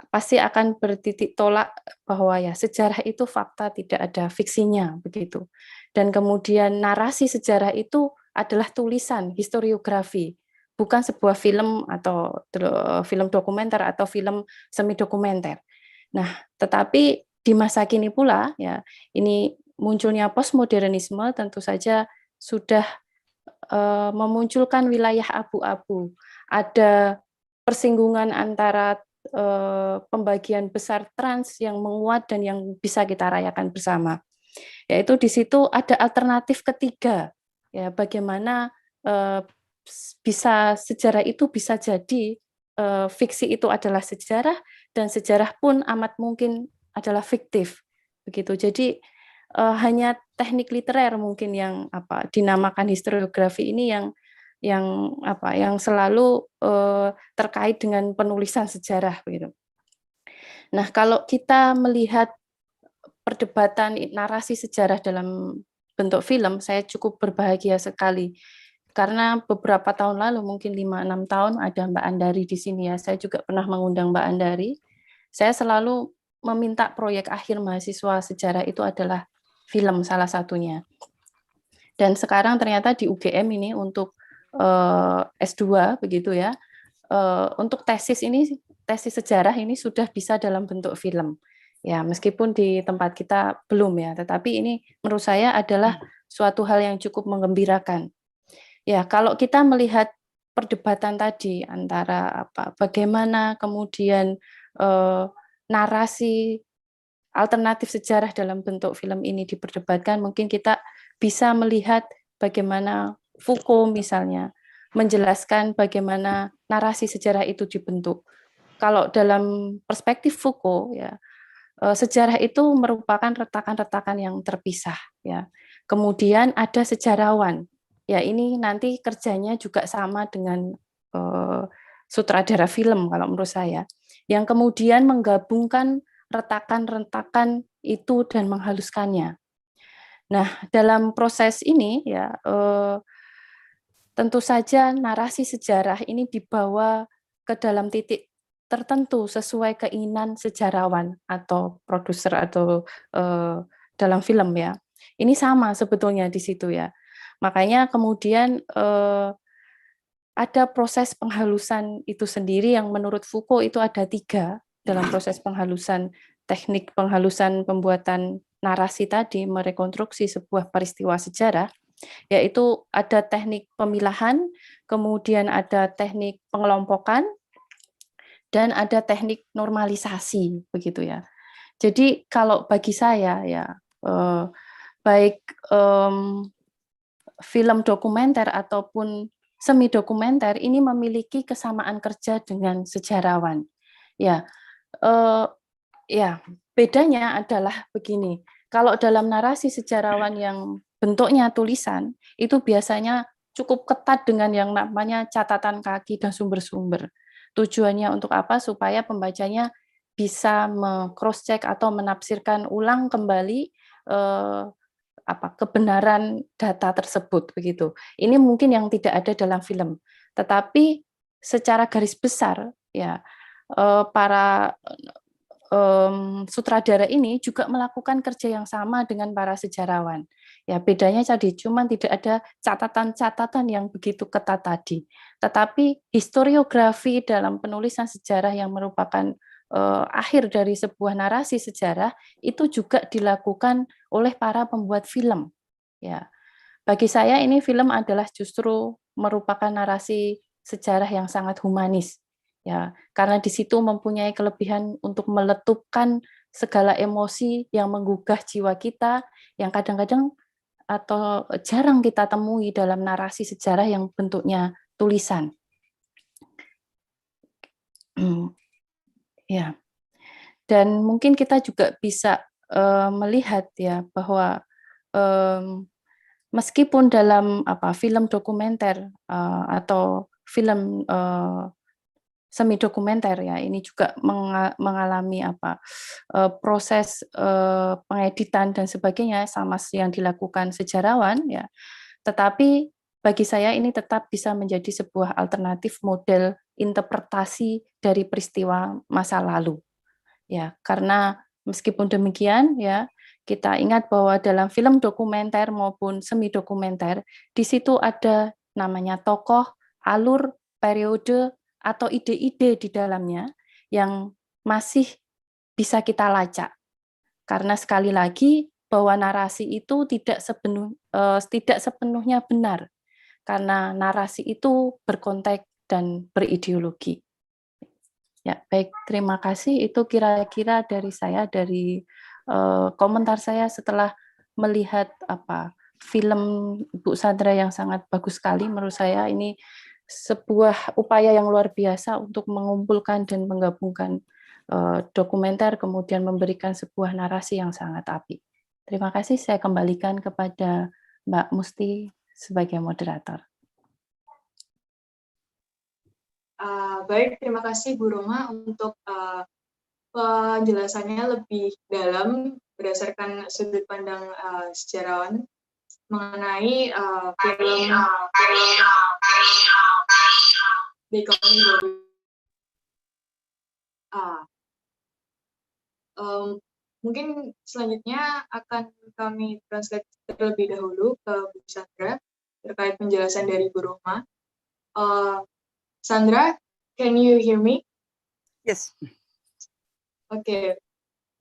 pasti akan bertitik tolak bahwa ya sejarah itu fakta, tidak ada fiksinya begitu. Dan kemudian narasi sejarah itu adalah tulisan historiografi, bukan sebuah film atau film dokumenter atau film semi dokumenter. Nah, tetapi di masa kini pula ya ini munculnya postmodernisme tentu saja sudah memunculkan wilayah abu-abu. Ada persinggungan antara pembagian besar trans yang menguat dan yang bisa kita rayakan bersama. Yaitu di situ ada alternatif ketiga, ya bagaimana bisa sejarah itu bisa jadi fiksi itu adalah sejarah dan sejarah pun amat mungkin adalah fiktif, begitu. Jadi hanya teknik literer mungkin yang dinamakan historiografi ini yang selalu terkait dengan penulisan sejarah begitu. Nah, kalau kita melihat perdebatan narasi sejarah dalam bentuk film, saya cukup berbahagia sekali karena beberapa tahun lalu, mungkin 5-6 tahun ada Mbak Andari di sini ya. Saya juga pernah mengundang Mbak Andari. Saya selalu meminta proyek akhir mahasiswa sejarah itu adalah film salah satunya. Dan sekarang ternyata di UGM ini untuk S2 begitu ya. Untuk tesis sejarah ini sudah bisa dalam bentuk film. Ya, meskipun di tempat kita belum ya, tetapi ini menurut saya adalah suatu hal yang cukup menggembirakan. Ya, kalau kita melihat perdebatan tadi antara bagaimana kemudian narasi alternatif sejarah dalam bentuk film ini diperdebatkan, mungkin kita bisa melihat bagaimana Foucault misalnya menjelaskan bagaimana narasi sejarah itu dibentuk. Kalau dalam perspektif Foucault ya, sejarah itu merupakan retakan-retakan yang terpisah ya. Kemudian ada sejarawan. Ya, ini nanti kerjanya juga sama dengan sutradara film kalau menurut saya. Yang kemudian menggabungkan retakan-retakan itu dan menghaluskannya. Nah, dalam proses ini ya tentu saja narasi sejarah ini dibawa ke dalam titik tertentu sesuai keinginan sejarawan atau produser atau dalam film ya. Ini sama sebetulnya di situ ya. Makanya kemudian ada proses penghalusan itu sendiri yang menurut Foucault itu ada 3 dalam proses penghalusan, teknik penghalusan pembuatan narasi tadi, merekonstruksi sebuah peristiwa sejarah, yaitu ada teknik pemilahan, kemudian ada teknik pengelompokan, dan ada teknik normalisasi, begitu ya. Jadi kalau bagi saya ya, baik film dokumenter ataupun semi dokumenter ini memiliki kesamaan kerja dengan sejarawan. Ya, bedanya adalah begini. Kalau dalam narasi sejarawan yang bentuknya tulisan, itu biasanya cukup ketat dengan yang namanya catatan kaki dan sumber-sumber. Tujuannya untuk apa? Supaya pembacanya bisa cross-check atau menafsirkan ulang kembali kebenaran data tersebut begitu. Ini mungkin yang tidak ada dalam film, tetapi secara garis besar ya para sutradara ini juga melakukan kerja yang sama dengan para sejarawan. Ya, bedanya tadi cuma tidak ada catatan-catatan yang begitu ketat tadi. Tetapi historiografi dalam penulisan sejarah yang merupakan akhir dari sebuah narasi sejarah itu juga dilakukan oleh para pembuat film. Ya, bagi saya ini film adalah justru merupakan narasi sejarah yang sangat humanis. Ya, karena di situ mempunyai kelebihan untuk meletupkan segala emosi yang menggugah jiwa kita, yang kadang-kadang atau jarang kita temui dalam narasi sejarah yang bentuknya tulisan. Ya, dan mungkin kita juga bisa melihat ya bahwa meskipun dalam film dokumenter atau film semi dokumenter ya ini juga mengalami proses pengeditan dan sebagainya sama yang dilakukan sejarawan ya, tetapi bagi saya ini tetap bisa menjadi sebuah alternatif model interpretasi dari peristiwa masa lalu ya, karena meskipun demikian ya kita ingat bahwa dalam film dokumenter maupun semi dokumenter di situ ada namanya tokoh, alur, periode atau ide-ide di dalamnya yang masih bisa kita lacak. Karena sekali lagi bahwa narasi itu tidak sepenuhnya benar, karena narasi itu berkonteks dan berideologi. Ya, baik, terima kasih. Itu kira-kira dari saya, dari komentar saya setelah melihat film Ibu Sandra yang sangat bagus sekali. Menurut saya ini sebuah upaya yang luar biasa untuk mengumpulkan dan menggabungkan dokumenter, kemudian memberikan sebuah narasi yang sangat apik. Terima kasih, saya kembalikan kepada Mbak Musti sebagai moderator.
Baik, terima kasih Bu Roma untuk penjelasannya lebih dalam berdasarkan sudut pandang sejarawan mengenai film Becoming Babu. Mungkin selanjutnya akan kami translate terlebih dahulu ke Bu Sandra terkait penjelasan dari Bu Roma. Sandra, can you hear me?
Yes.
Okay.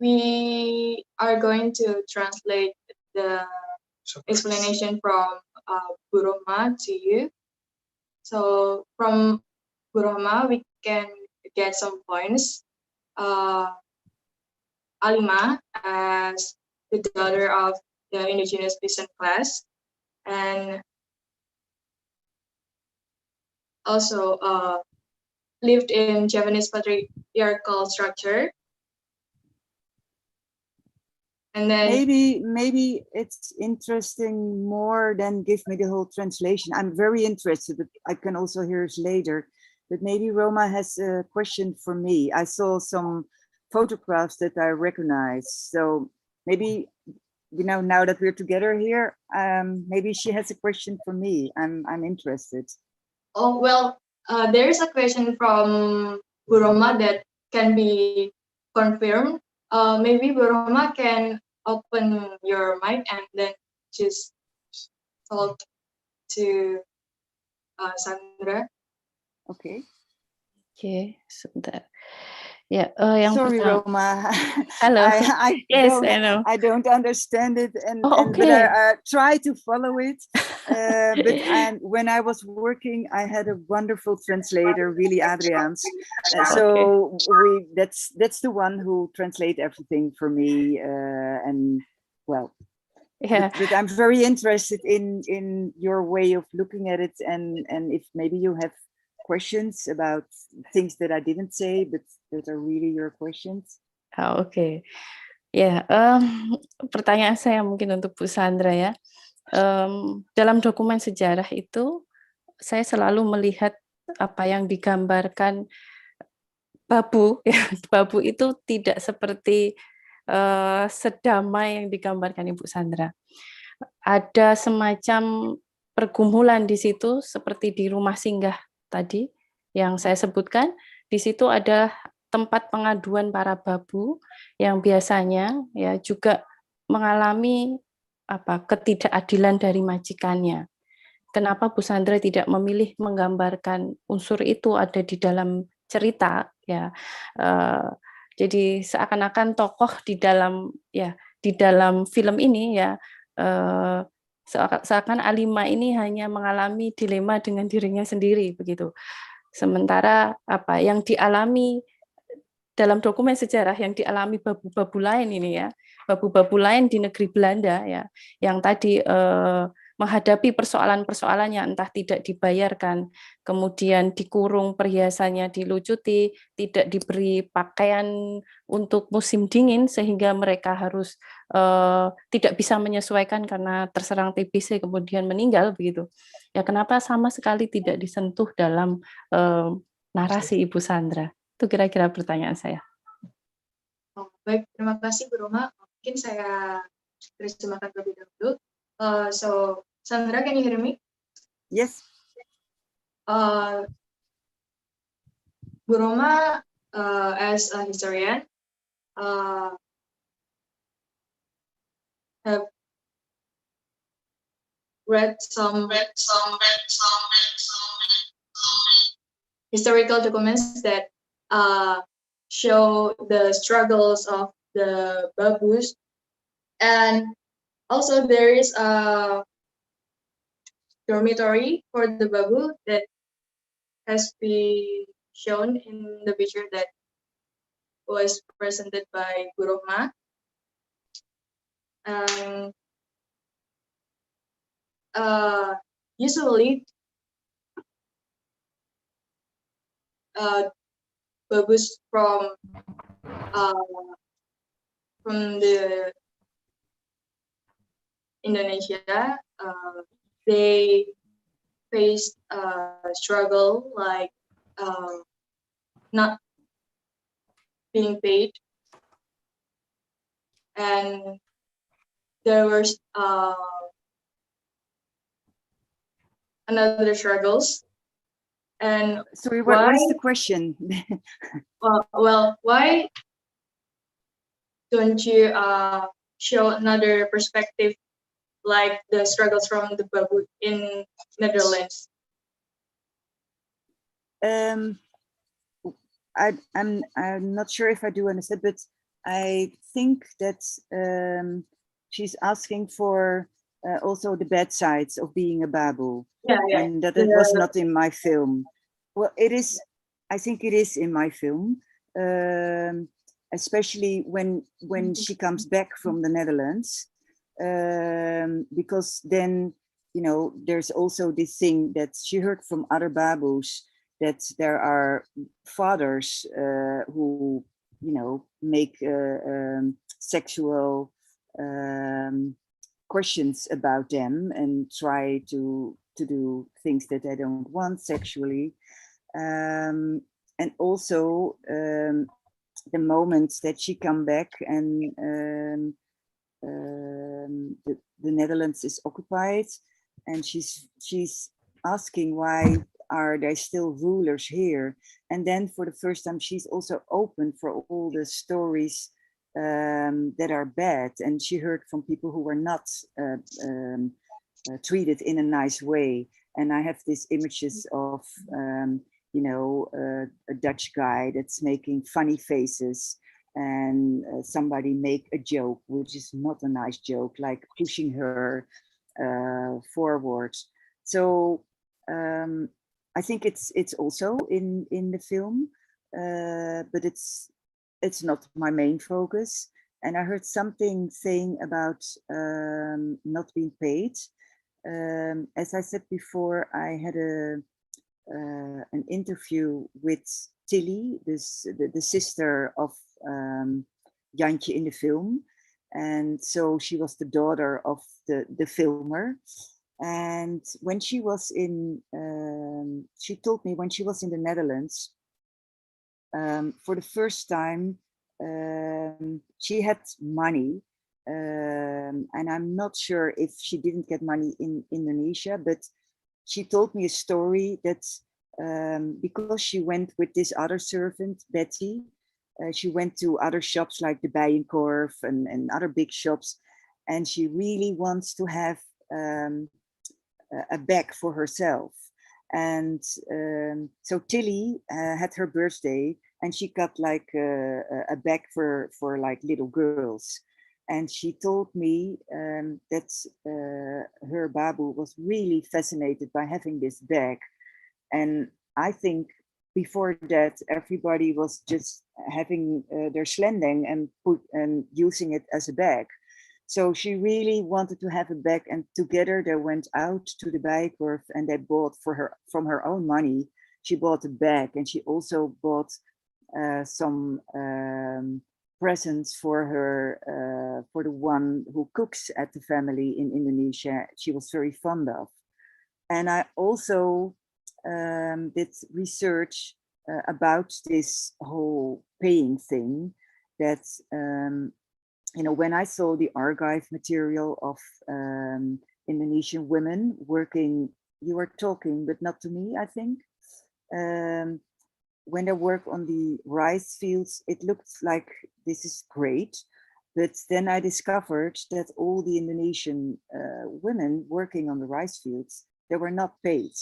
We are going to translate the explanation from Bu Roma to you. So from Bu Roma, we can get some points. Alima as the daughter of the indigenous peasant class, and also lived in Japanese patriarchal structure. And then
maybe it's interesting more than give me the whole translation. I'm very interested, but I can also hear it later. But maybe Roma has a question for me. I saw some photographs that I recognize. So maybe, now that we're together here, maybe she has a question for me. I'm interested.
Oh, well, there is a question from Bu Roma that can be confirmed. Maybe Bu Roma can open your mic and then just talk to Sandra.
Okay.
Oke, sebentar. Ya, yang
sorry,
pertama.
Roma.
Halo. Yes, I know.
I don't understand it,
okay.
But I try to follow it. When I was working, I had a wonderful translator, really Adriaans. So that's the one who translate everything for me. And well,
yeah.
But I'm very interested in your way of looking at it, and if maybe you have questions about things that I didn't say, but that are really your questions.
Oke. Ya, pertanyaan saya mungkin untuk Bu Sandra ya. Dalam dokumen sejarah itu, saya selalu melihat apa yang digambarkan Babu. Ya, Babu itu tidak seperti sedamai yang digambarkan Ibu Sandra. ada semacam pergumulan di situ seperti di rumah singgah tadi yang saya sebutkan. Di situ ada tempat pengaduan para babu yang biasanya ya juga mengalami ketidakadilan dari majikannya. Kenapa Bu Sandra tidak memilih menggambarkan unsur itu ada di dalam cerita ya. Jadi seakan-akan tokoh di dalam film ini ya seakan Alima ini hanya mengalami dilema dengan dirinya sendiri begitu. Sementara yang dialami dalam dokumen sejarah yang dialami babu-babu lain ini ya, babu-babu lain di negeri Belanda ya, yang tadi menghadapi persoalan-persoalan yang entah tidak dibayarkan, kemudian dikurung, perhiasannya dilucuti, tidak diberi pakaian untuk musim dingin sehingga mereka harus tidak bisa menyesuaikan karena terserang TBC kemudian meninggal begitu. Ya kenapa sama sekali tidak disentuh dalam narasi Ibu Sandra? Itu kira-kira pertanyaan saya.
Oh, baik, terima kasih Bu Roma. Mungkin saya terjemahkan terlebih dahulu. So, Sandra, can you hear me?
Yes.
Bu Roma, as a historian, have read some historical documents that show the struggles of the Babus, and also there is a dormitory for the Babu that has been shown in the picture that was presented by Bu Roma. Usually Babus from the Indonesia, they faced struggle like not being paid, and there was another struggles. And
sorry, what is the question?
Well, why don't you show another perspective like the struggles from the Babu in Netherlands?
I'm not sure if I do understand, but I think that she's asking for also the bad sides of being a Babu, and that it was not in my film. Well, it is. I think it is in my film, especially when she comes back from the Netherlands, because then there's also this thing that she heard from other Babus, that there are fathers who make sexual questions about them and try to do things that they don't want sexually, and also the moments that she come back and the Netherlands is occupied, and she's asking why are there still rulers here, and then for the first time she's also open for all the stories that are bad, and she heard from people who were not treated in a nice way. And I have these images of a Dutch guy that's making funny faces, and somebody make a joke which is not a nice joke, like pushing her forward. So I think it's also in the film, but it's not my main focus. And I heard something saying about not being paid. As I said before, I had an interview with Tilly, the sister of Jantje in the film, and so she was the daughter of the filmer. And when she was in, she told me when she was in the Netherlands, for the first time, she had money and I'm not sure if she didn't get money in Indonesia, but she told me a story that because she went with this other servant, Betty, she went to other shops like the Bijenkorf and other big shops, and she really wants to have a bag for herself. And so Tilly had her birthday, and she got like a bag for like little girls. And she told me that her Babu was really fascinated by having this bag. And I think before that, everybody was just having their slending and using it as a bag. So she really wanted to have a bag, and together they went out to the Bijenkorf and they bought for her, from her own money, she bought a bag, and she also bought some presents for her, for the one who cooks at the family in Indonesia. She was very fond of. And I also did research about this whole paying thing, that you know, when I saw the archive material of Indonesian women working, you were talking, but not to me, I think. When they work on the rice fields, it looked like this is great. But then I discovered that all the Indonesian women working on the rice fields, they were not paid,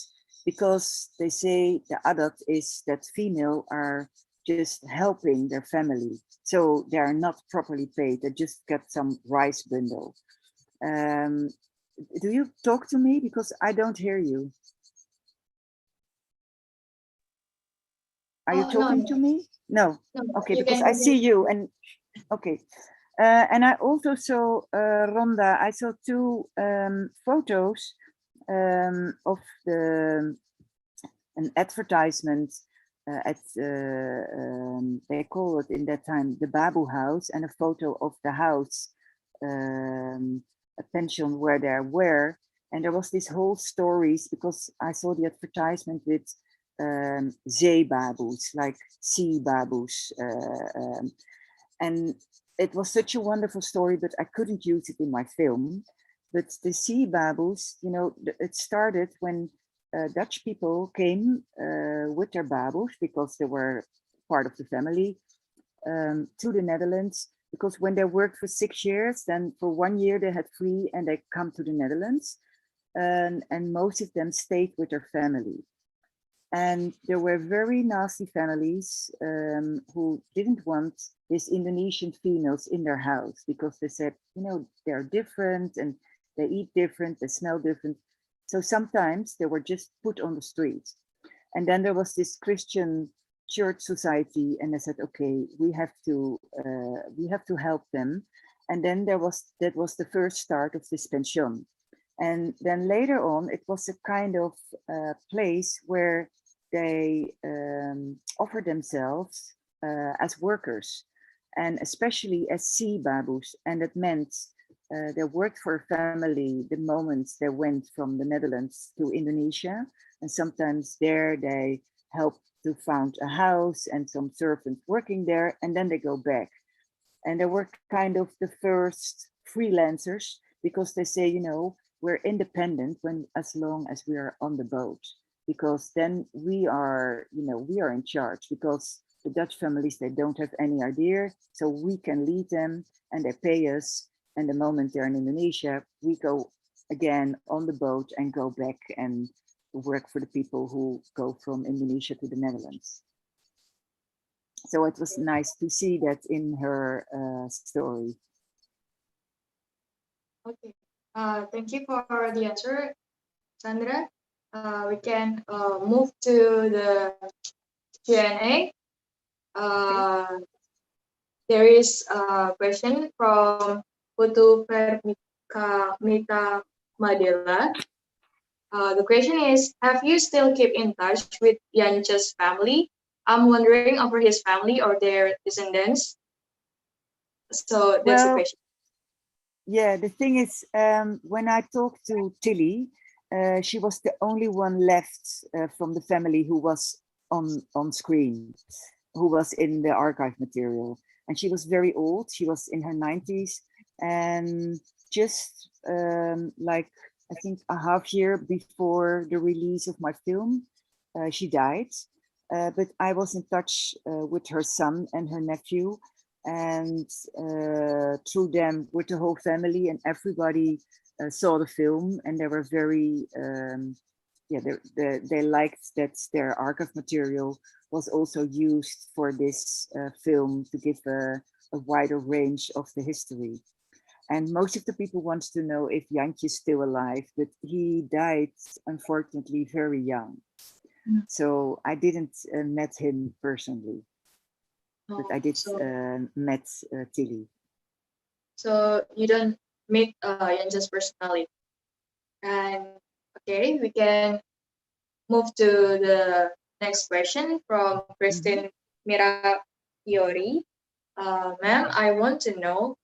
because they say the adat is that female are just helping their family. So they are not properly paid. They just get some rice bundle. Do you talk to me? Because I don't hear you. Are you talking to me? No. Okay, because I see you and okay. And I also saw, Rhonda, I saw two photos of an advertisement at, they call it in that time, the Babu house, and a photo of the house, a pension where they were. And there was this whole stories, because I saw the advertisement with zeebabus, like sea babus. And it was such a wonderful story, but I couldn't use it in my film. But the sea babus, you know, it started when Dutch people came with their babus, because they were part of the family, to the Netherlands. Because when they worked for 6 years, then for 1 year they had free and they come to the Netherlands. And most of them stayed with their family. And there were very nasty families who didn't want these Indonesian females in their house, because they said, you know, they're different and they eat different, they smell different. So sometimes they were just put on the street. And then there was this Christian church society, and they said, okay, we have to help them. And then that was the first start of this pension. And then later on, it was a kind of place where they offered themselves as workers, and especially as sea babus. And it meant they worked for a family the moment they went from the Netherlands to Indonesia. And sometimes there they helped to found a house and some servants working there, and then they go back. And they were kind of the first freelancers, because they say, you know, we're independent as long as we are on the boat, because then we are, you know, we are in charge, because the Dutch families, they don't have any idea. So we can lead them and they pay us. And the moment they're in Indonesia, we go again on the boat and go back and work for the people who go from Indonesia to the Netherlands. So it was nice to see that in her story.
Okay. Thank you for the answer, Sandra. We can move to the Q&A. There is a question from Putu Mika Madela. The question is, have you still keep in touch with Yancha's family? I'm wondering over his family or their descendants. So that's the question.
Yeah, the thing is, when I talked to Tilly, she was the only one left from the family who was on screen, who was in the archive material. And she was very old. She was in her 90s. And just like I think a half year before the release of my film, she died. But I was in touch with her son and her nephew, and through them with the whole family, and everybody saw the film, and they were very yeah, they liked that their archive material was also used for this film to give a wider range of the history. And most of the people want to know if Jantje is still alive, but he died unfortunately very young. So I didn't met him personally, but I did met Tilly.
So you don't meet Jantje's personally. And okay, we can move to the next question from Christine Mira Iori. Ma'am, I want to know,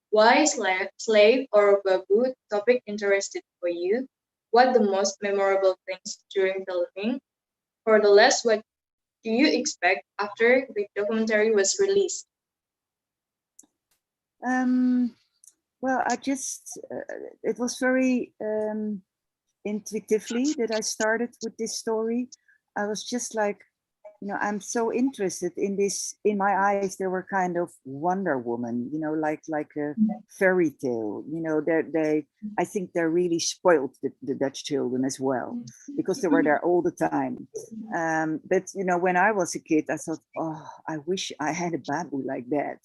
why slave or Babu topic interested for you? What the most memorable things during filming? For the last, what do you expect after the documentary was released?
Well, I just, it was very intuitively that I started with this story. I was just like, you know, I'm so interested in this. In my eyes, they were kind of Wonder Woman, you know, like a fairy tale. You know, I think they're really spoiled, the Dutch children as well, because they were there all the time. But you know, when I was a kid, I thought, oh, I wish I had a Babu like that.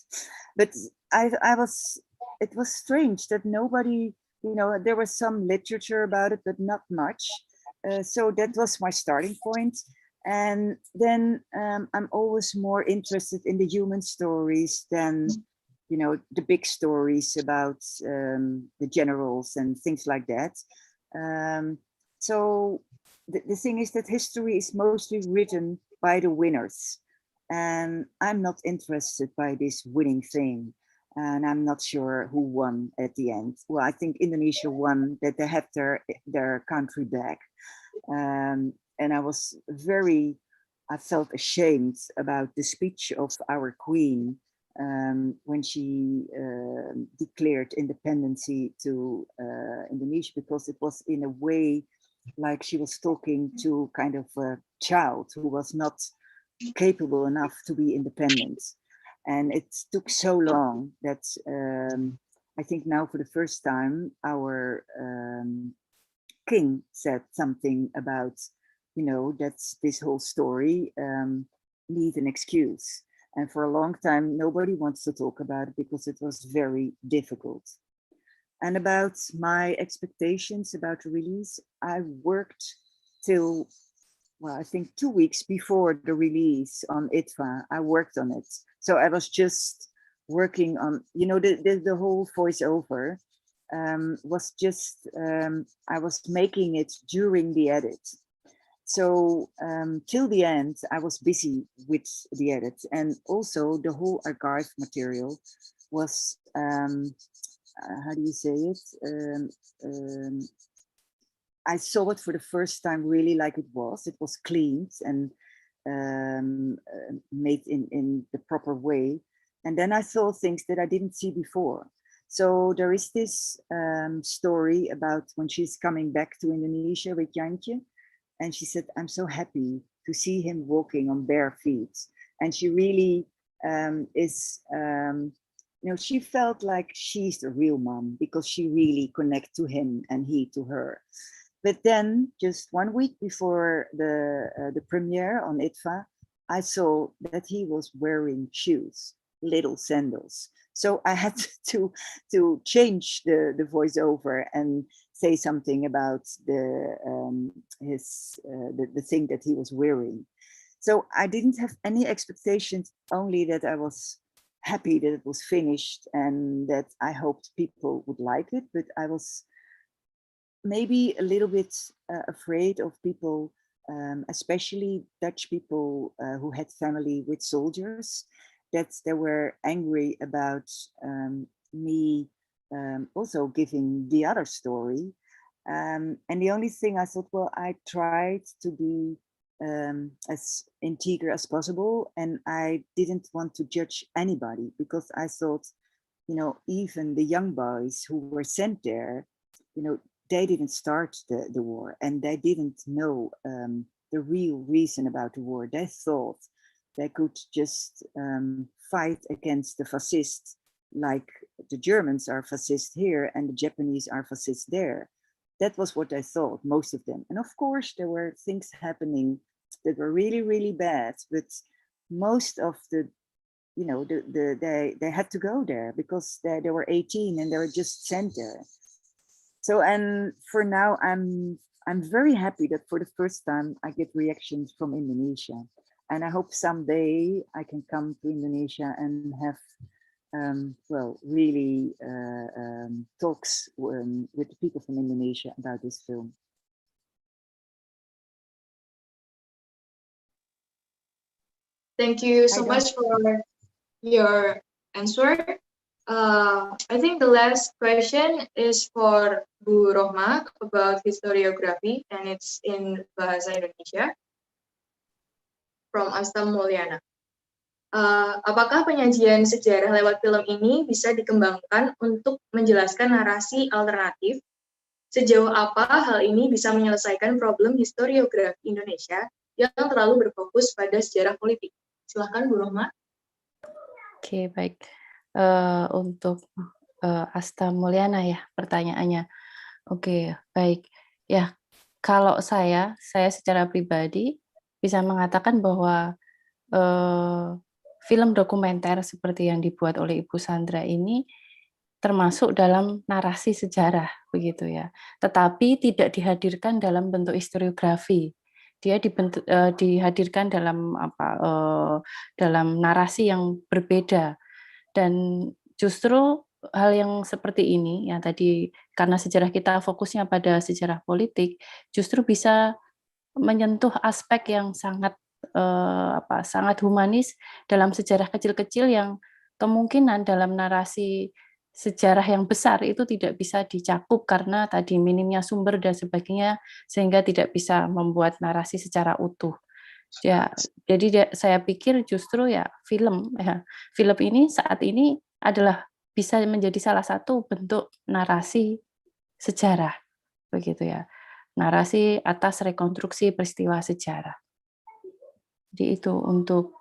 But it was strange that nobody, you know, there was some literature about it, but not much. So that was my starting point. And then I'm always more interested in the human stories than, you know, the big stories about the generals and things like that. So the thing is that history is mostly written by the winners. And I'm not interested by this winning thing. And I'm not sure who won at the end. Well, I think Indonesia won, that they have their country back. And I felt ashamed about the speech of our queen when she declared independency to Indonesia, because it was in a way like she was talking to kind of a child who was not capable enough to be independent. And it took so long that I think now for the first time our king said something about, you know, that this whole story needs an excuse. And for a long time, nobody wants to talk about it because it was very difficult. And about my expectations about the release, I worked till, well, I think 2 weeks before the release on ITVA, I worked on it. So I was just working on, you know, the whole voiceover was just, I was making it during the edit. So till the end, I was busy with the edit, and also the whole archive material was, how do you say it? I saw it for the first time really like it was. It was cleaned and made in the proper way. And then I saw things that I didn't see before. So there is this story about when she's coming back to Indonesia with Jantje. And she said, I'm so happy to see him walking on bare feet. And she really is, you know, she felt like she's the real mom because she really connected to him and he to her. But then just 1 week before the premiere on ITVA, I saw that he was wearing shoes, little sandals. So I had to change the voiceover and say something about the thing that he was wearing. So I didn't have any expectations, only that I was happy that it was finished and that I hoped people would like it. But I was maybe a little bit afraid of people, especially Dutch people who had family with soldiers, that they were angry about me also giving the other story. And the only thing I thought, well, I tried to be as integer as possible, and I didn't want to judge anybody because I thought even the young boys who were sent there, they didn't start the war, and they didn't know the real reason about the war. They thought they could just fight against the fascists, like the Germans are fascist here and the Japanese are fascist there. That was what they thought, most of them. And of course, there were things happening that were really, really bad, but most of the, they had to go there because they were 18 and they were just sent there. So, and for now, I'm very happy that for the first time I get reactions from Indonesia, and I hope someday I can come to Indonesia and have, really talks with the people from Indonesia about this film.
Thank you so much for your answer. I think the last question is for Bu Rohma about historiography, and it's in Bahasa Indonesia from Asta Mulyana. Apakah penyajian sejarah lewat film ini bisa dikembangkan untuk menjelaskan narasi alternatif? Sejauh apa hal ini bisa menyelesaikan problem historiografi Indonesia yang terlalu berfokus pada sejarah politik? Silahkan Bu Rohma.
Oke, baik. Untuk Asta Mulyana ya pertanyaannya. Oke, baik. Ya, kalau saya secara pribadi bisa mengatakan bahwa film dokumenter seperti yang dibuat oleh Ibu Sandra ini termasuk dalam narasi sejarah begitu ya. Tetapi tidak dihadirkan dalam bentuk historiografi. Dia dihadirkan dalam dalam narasi yang berbeda. Dan justru hal yang seperti ini yang tadi karena sejarah kita fokusnya pada sejarah politik justru bisa menyentuh aspek yang sangat sangat humanis dalam sejarah kecil-kecil yang kemungkinan dalam narasi sejarah yang besar itu tidak bisa dicakup karena tadi minimnya sumber dan sebagainya sehingga tidak bisa membuat narasi secara utuh. Ya, jadi saya pikir justru ya film ini saat ini adalah bisa menjadi salah satu bentuk narasi sejarah begitu ya. Narasi atas rekonstruksi peristiwa sejarah. Jadi itu untuk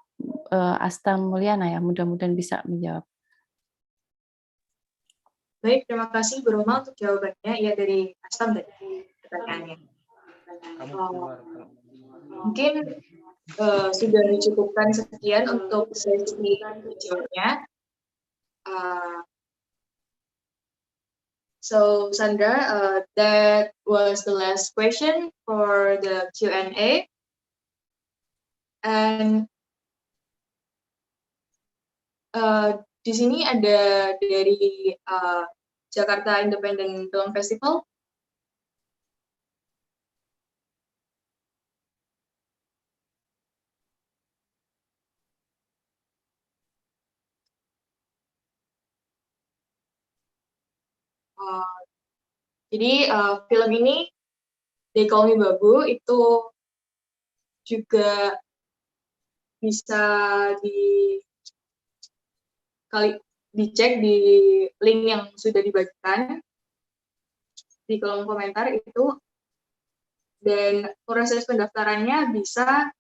Asta Mulyana ya, mudah-mudahan bisa menjawab.
Baik, terima kasih Bu Rohma untuk jawabannya. Ya, dari Asta dari pertanyaannya. Mungkin sudah dicukupkan sekian untuk sesi jawabnya. So Sandra, that was the last question for the Q&A. And di sini ada dari Jakarta Independent Film Festival. Jadi film ini They Call Me Babu itu juga bisa dicek di link yang sudah dibagikan di kolom komentar itu, dan proses pendaftarannya bisa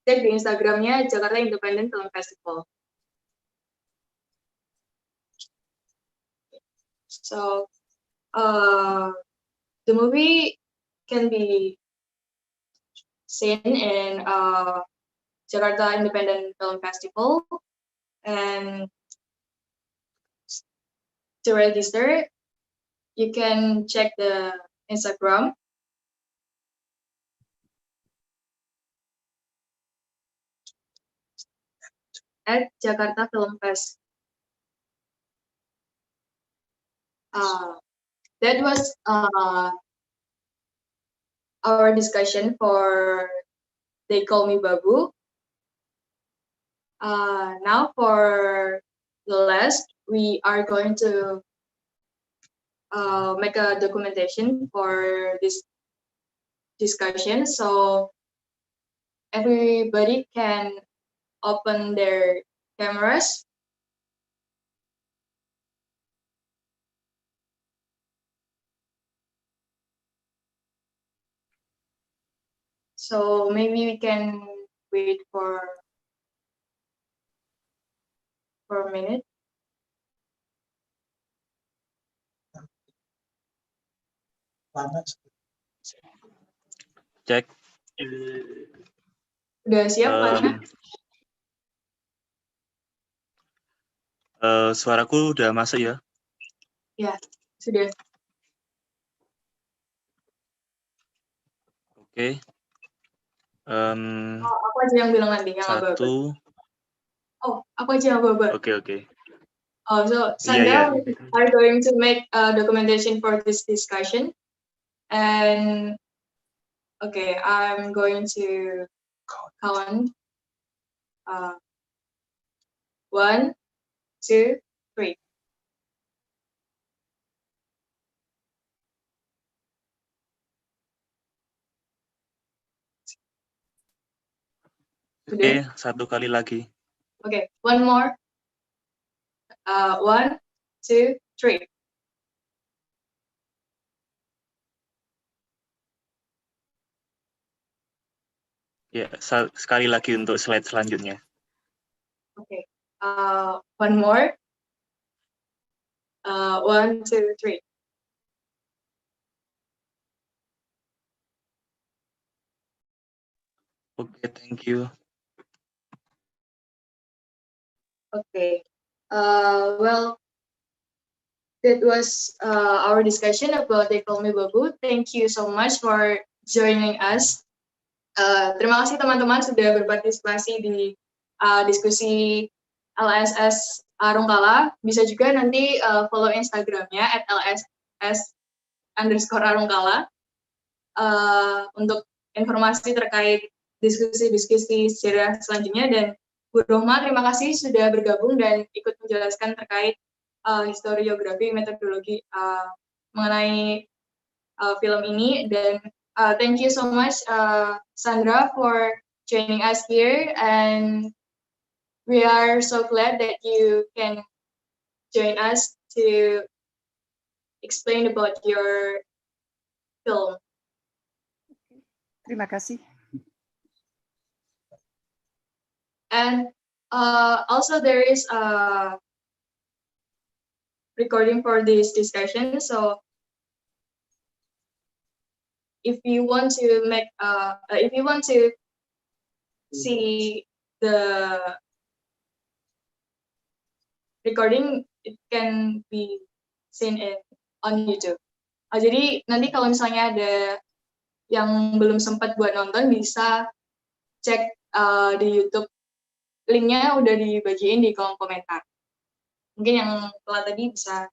cek di Instagramnya Jakarta Independent Film Festival. So the movie can be seen in Jakarta Independent Film Festival, and to register, you can check the Instagram at Jakarta Film Fest. That was our discussion for They Call Me Babu. Now for the last, we are going to make a documentation for this discussion, so everybody can open their cameras So maybe we can wait for a minute.
Cek.
Udah siap, Lana?
Suaraku udah masuk ya?
Ya, sudah.
Oke.
Aku aja yang bilang nanti, yang aba-aba.
Satu.
Oh, aku aja yang aba-aba.
Oke.
Oh, so Sandra are going to make a documentation for this discussion. And okay, I'm going to count. 1, 2, 3.
Oke, satu kali lagi.
Okay, one more. 1, 2, 3.
Ya, sekali lagi untuk slide selanjutnya.
Okay. One more. 1, 2, 3.
Oke, thank you.
Okay. Well, that was our discussion about They Call Me Babu. Thank you so much for joining us. Terima kasih teman-teman sudah berpartisipasi di diskusi LSS Arungkala. Bisa juga nanti follow Instagramnya @LSS_Arungkala untuk informasi terkait diskusi-diskusi sejarah selanjutnya. Dan Bu Rohma, terima kasih sudah bergabung dan ikut menjelaskan terkait historiografi metodologi mengenai film ini. Dan thank you so much Sandra for joining us here, and we are so glad that you can join us to explain about your film.
Terima kasih.
And also there is a recording for this discussion, so if you want to make if you want to see the recording, it can be seen on YouTube. Jadi nanti kalau misalnya ada yang belum sempat buat nonton, bisa cek di YouTube. Linknya udah dibagiin di kolom komentar. Mungkin yang telah tadi bisa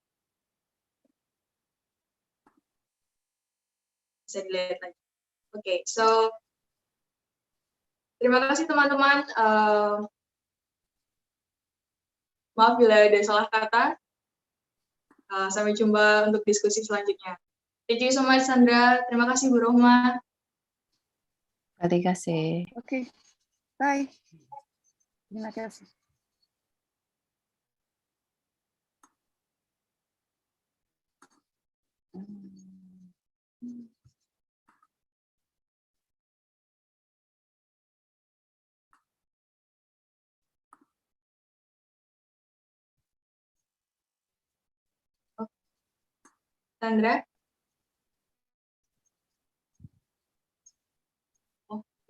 dilihat lagi. Oke, so terima kasih teman-teman. Maaf bila ada salah kata. Sampai jumpa untuk diskusi selanjutnya. Thank you so much, Sandra. Terima kasih, Bu Rohma.
Terima kasih.
Oke, bye. Terima kasih.
Sandra?